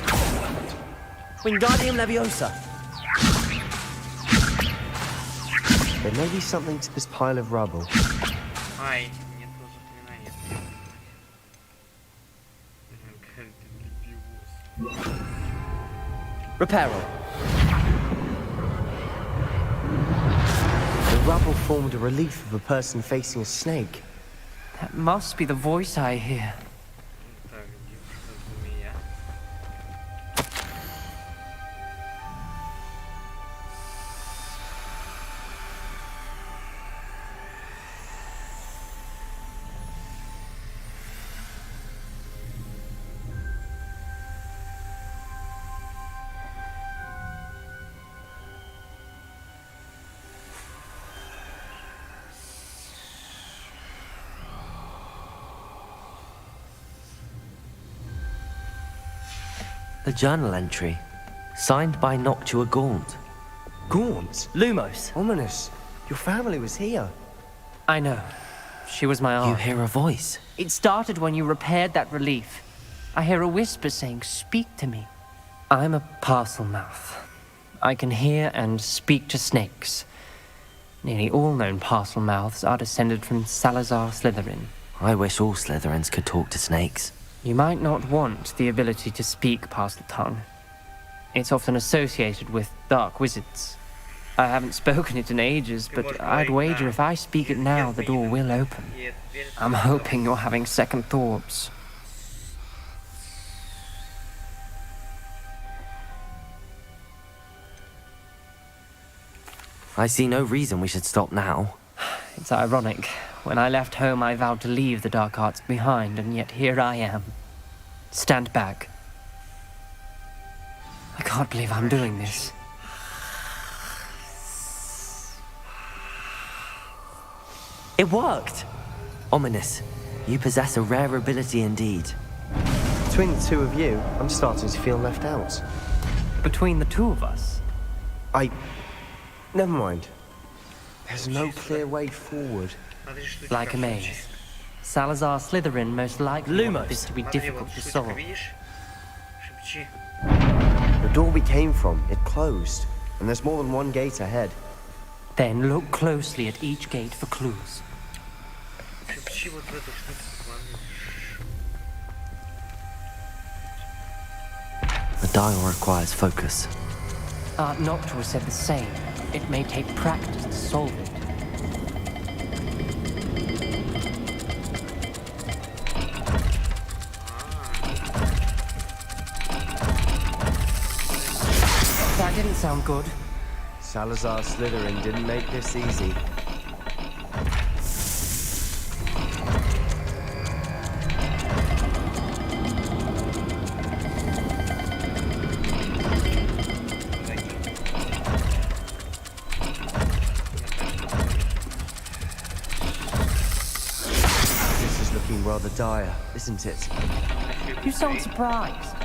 Wingardium Leviosa. There may be something to this pile of rubble. Ай, не то заклинание. Reparo. The rubble formed a relief of a person facing a snake. That must be the voice I hear. The journal entry, signed by Noctua Gaunt. Gaunt? Lumos. Ominous. Your family was here. I know. She was my aunt. You hear a voice. It started when you repaired that relief. I hear a whisper saying, "Speak to me." I'm a parcel mouth. I can hear and speak to snakes. Nearly all known parcel mouths are descended from Salazar Slytherin. I wish all Slytherins could talk to snakes. You might not want the ability to speak past the tongue. It's often associated with dark wizards. I haven't spoken it in ages, but I'd wager if I speak it now, the door will open. I'm hoping you're having second thoughts. I see no reason we should stop now. It's ironic. When I left home, I vowed to leave the dark arts behind, and yet here I am. Stand back. I can't believe I'm doing this. It worked! Ominous, you possess a rare ability indeed. Between the two of you, I'm starting to feel left out. Between the two of us? Never mind. There's no clear way forward. Like a maze. Salazar Slytherin most likely wanted this to be difficult to solve. The door we came from, it closed. And there's more than one gate ahead. Then look closely at each gate for clues. The dial requires focus. Art Noctua has said the same. It may take practice to solve it. That didn't sound good. Salazar Slytherin didn't make this easy. Rather dire, isn't it? You sound surprised.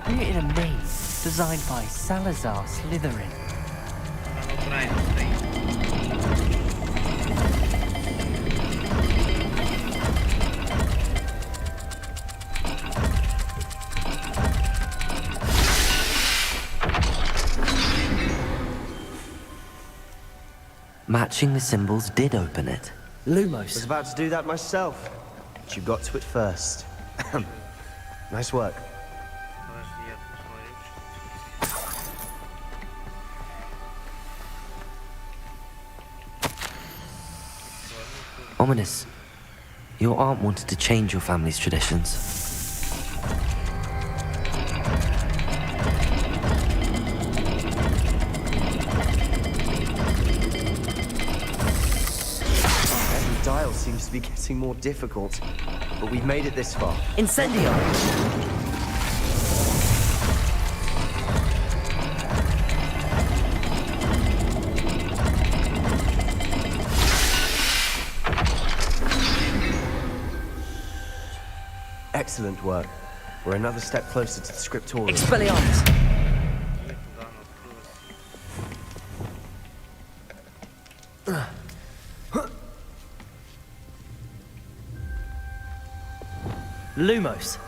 We're in a maze designed by Salazar Slytherin. Matching the symbols did open it. Lumos. I was about to do that myself. But you got to it first. Nice work. Ominous, your aunt wanted to change your family's traditions. Dial seems to be getting more difficult, but we've made it this far. Incendio! Excellent work. We're another step closer to the scriptorium. Expelliarmus! Lumos.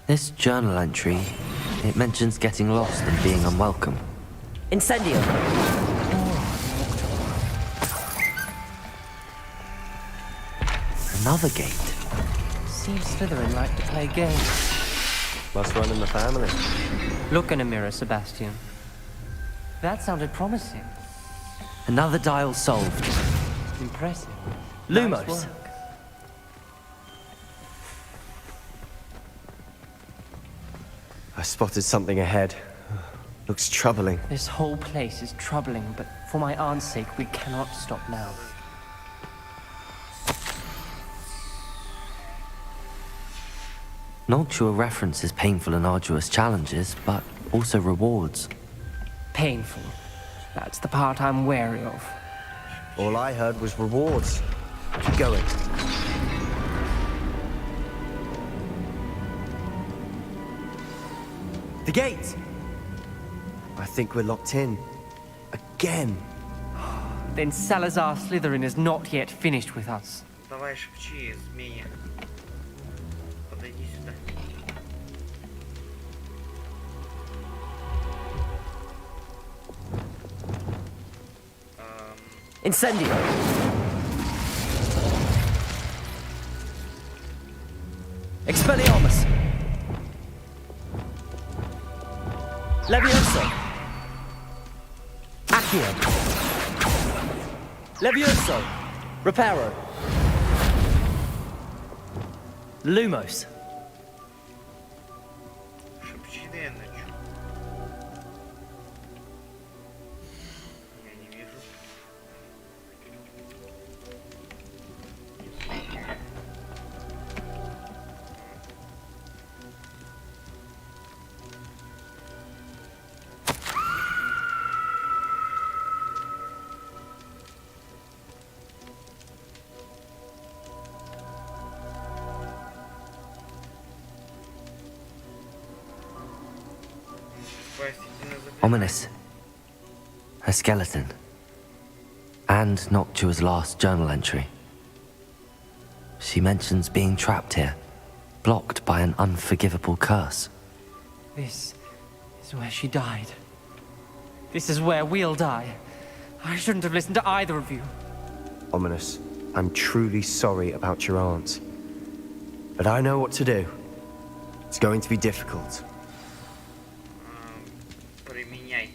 This journal entry, it mentions getting lost and being unwelcome. Incendio! Another gate. Seems Slytherin like to play games. Must run in the family. Look in a mirror, Sebastian. That sounded promising. Another dial solved. Impressive. Lumos. Nice work. I spotted something ahead. Looks troubling. This whole place is troubling, but for my aunt's sake, we cannot stop now. Noctua references painful and arduous challenges, but also rewards. Painful. That's the part I'm wary of. All I heard was rewards. Keep going. The gate! I think we're locked in. Again. Then Salazar Slytherin is not yet finished with us. Давай шепчи, змея. Подойди сюда. Incendio! Expelliarmus! Levioso! Accio! Levioso! Reparo! Lumos! Шепчи, да я начну. Я не вижу. Ominous. Her skeleton. And Noctua's last journal entry. She mentions being trapped here, blocked by an unforgivable curse. This is where she died. This is where we'll die. I shouldn't have listened to either of you. Ominous, I'm truly sorry about your aunt. But I know what to do. It's going to be difficult. Применяй.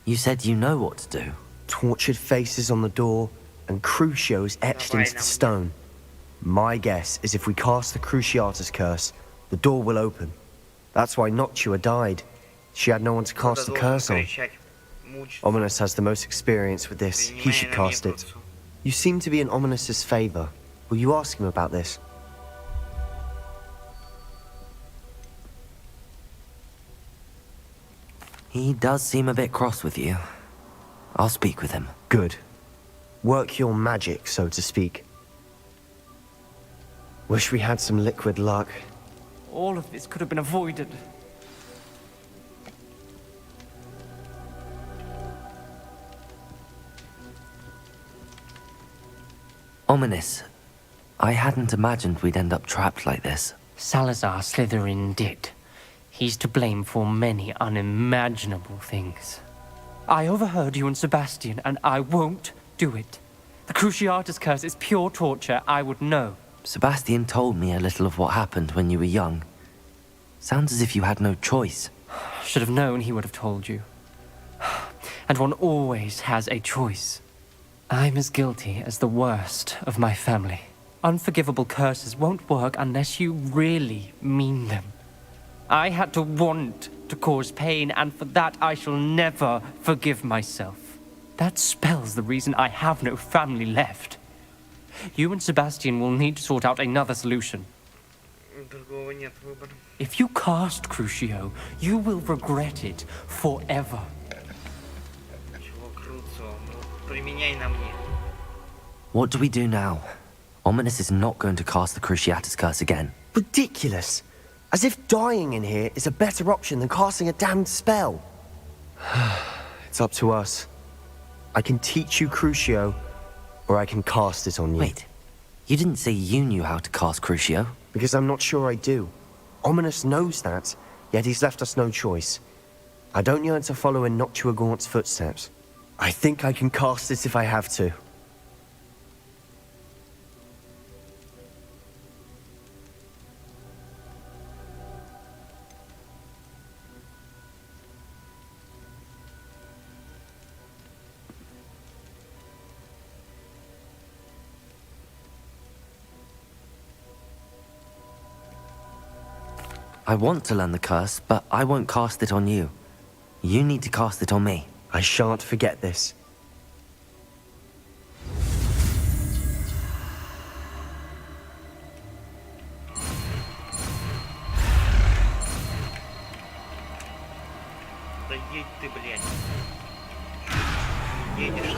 You said you know what to do. Tortured faces on the door and Crucios etched into the stone. My guess is if we cast the Cruciatus curse, the door will open. That's why Noctua died. She had no one to cast the curse on. Ominous has the most experience with this. He should cast it. You seem to be in Ominous's favor. Will you ask him about this? He does seem a bit cross with you. I'll speak with him. Good. Work your magic, so to speak. Wish we had some liquid luck. All of this could have been avoided. Ominous. I hadn't imagined we'd end up trapped like this. Salazar Slytherin did. He's to blame for many unimaginable things. I overheard you and Sebastian, and I won't do it. The Cruciatus curse is pure torture, I would know. Sebastian told me a little of what happened when you were young. Sounds as if you had no choice. Should have known he would have told you. And one always has a choice. I'm as guilty as the worst of my family. Unforgivable curses won't work unless you really mean them. I had to want to cause pain, and for that I shall never forgive myself. That spells the reason I have no family left. You and Sebastian will need to sort out another solution. Другого нет выбора. If you cast Crucio, you will regret it forever. Чего Crucio? Ну, применяй на мне. What do we do now? Ominous is not going to cast the Cruciatus curse again. Ridiculous! As if dying in here is a better option than casting a damned spell. It's up to us. I can teach you Crucio, or I can cast it on you. Wait, you didn't say you knew how to cast Crucio? Because I'm not sure I do. Ominous knows that, yet he's left us no choice. I don't yearn to follow in Noctua Gaunt's footsteps. I think I can cast it if I have to. I want to learn the curse, but I won't cast it on you. You need to cast it on me. I shan't forget this. Да едь ты, блядь. Едешь.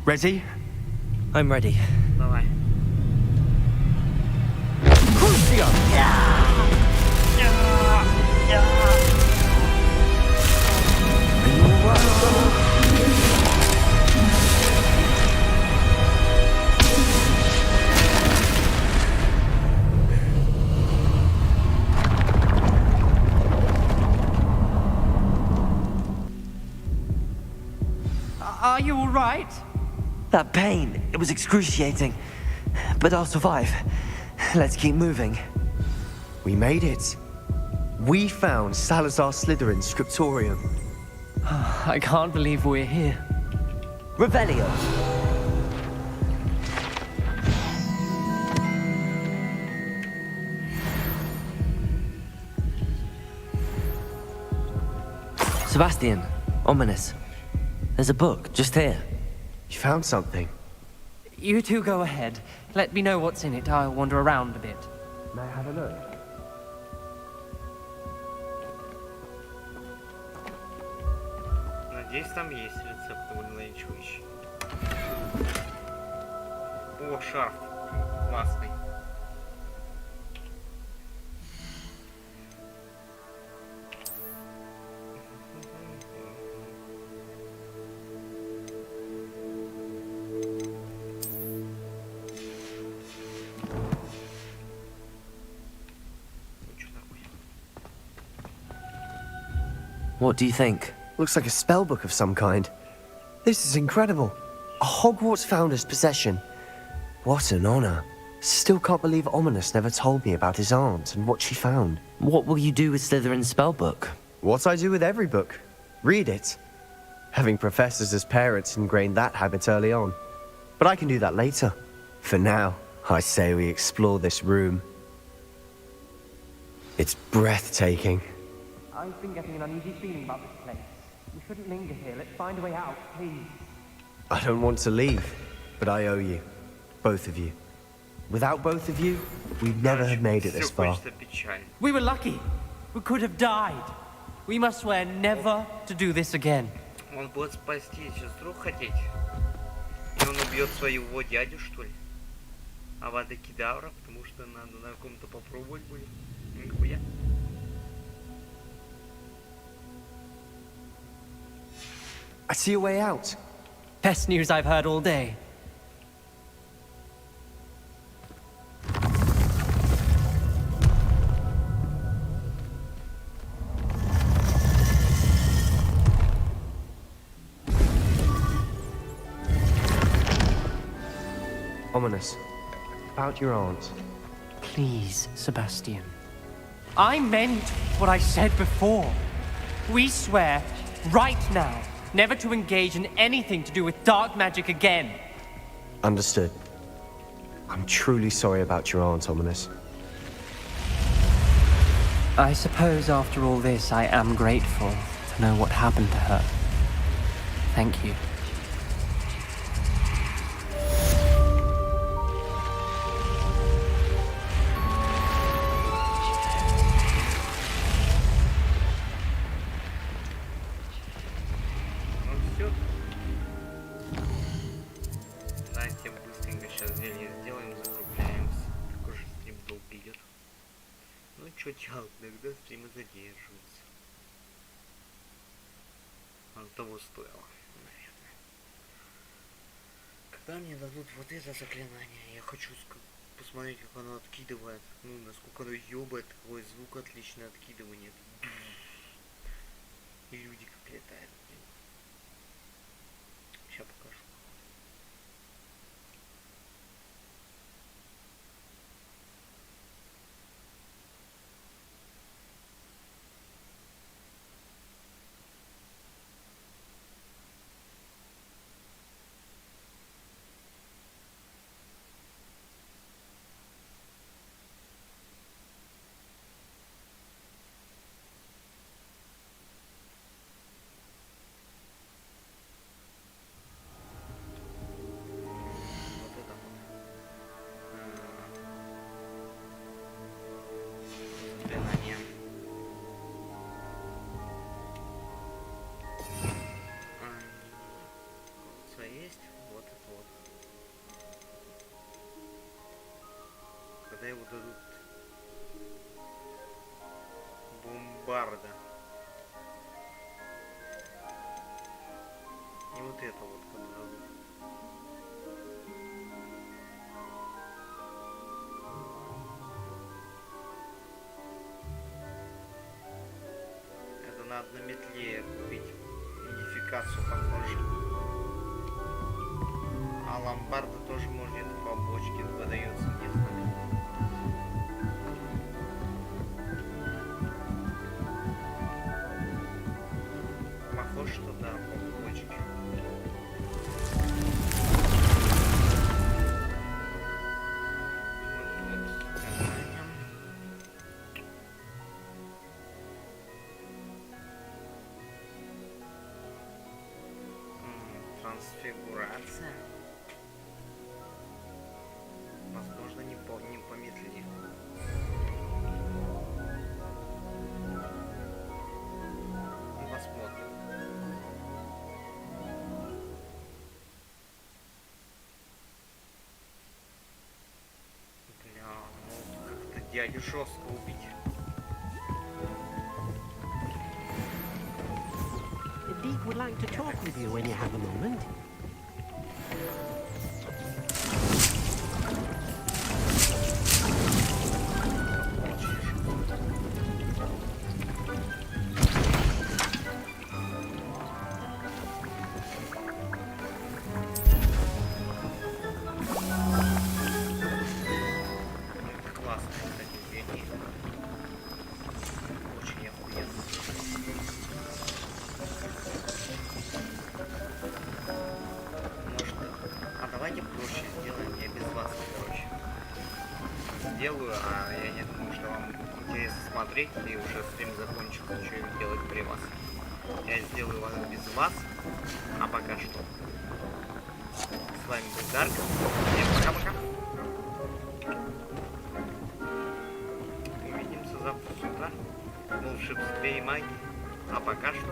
Ready? I'm ready. Давай. Are you all right? That pain, it was excruciating. But I'll survive. Let's keep moving. We made it. We found Salazar Slytherin's scriptorium. I can't believe we're here. Revelio. Sebastian, ominous. There's a book just here. You found something? You two go ahead. Let me know what's in it. I'll wander around a bit. May I have a look? Надеюсь, там есть рецепт вылечивающий. О, шарф. Классный. What do you think? Looks like a spell book of some kind. This is incredible. A Hogwarts founder's possession. What an honor. Still can't believe Ominous never told me about his aunt and what she found. What will you do with Slytherin's spellbook? What I do with every book. Read it. Having professors as parents ingrained that habit early on. But I can do that later. For now, I say we explore this room. It's breathtaking. I've been getting an uneasy feeling about this place. We shouldn't linger here. Let's find a way out, please. I don't want to leave, but I owe you. Both of you. Without both of you, we'd never have made it this far. We were lucky. We could have died. We must swear never to do this again. Он будет спасти сестру хотеть. И он убьет своего дядю, что ли? Авада Кедавра, потому что надо на ком-то попробовать будет. Нихуя. I see a way out. Best news I've heard all day. Ominous. About your aunt. Please, Sebastian. I meant what I said before. We swear, right now, never to engage in anything to do with dark magic again. Understood. I'm truly sorry about your aunt, Ominous. I suppose after all this, I am grateful to know what happened to her. Thank you. Что делать? Иногда стримы задерживаются. Оно того стоило, наверное. Когда мне дадут вот это заклинание, я хочу посмотреть, как оно откидывает. Ну, насколько оно ёбает, какой звук отличный откидывание. И люди как летают. Сейчас покажу. когда его дадут? Бомбарда. И вот это вот когда дадут. Это надо на метле купить идентификацию, похоже. А ломбарда тоже может где-то по бочке выдается, не знаю. Похоже, что да, по бочке. Трансфигурация. Возможно, не по метле. Посмотрим. Бля, ну как-то дядю жестко убить. Deek would like to talk with you when you have a moment. Классно, кстати, зверь. Очень охуенно. Может, а давайте проще сделаем, я без вас, короче. Сделаю, а я не думаю, что вам интересно смотреть, и уже стрим закончился, что делать при вас. Я сделаю вас без вас, а пока что. С вами был Дарк. Всем пока-пока. Увидимся завтра с утра в волшебстве и магии. А пока что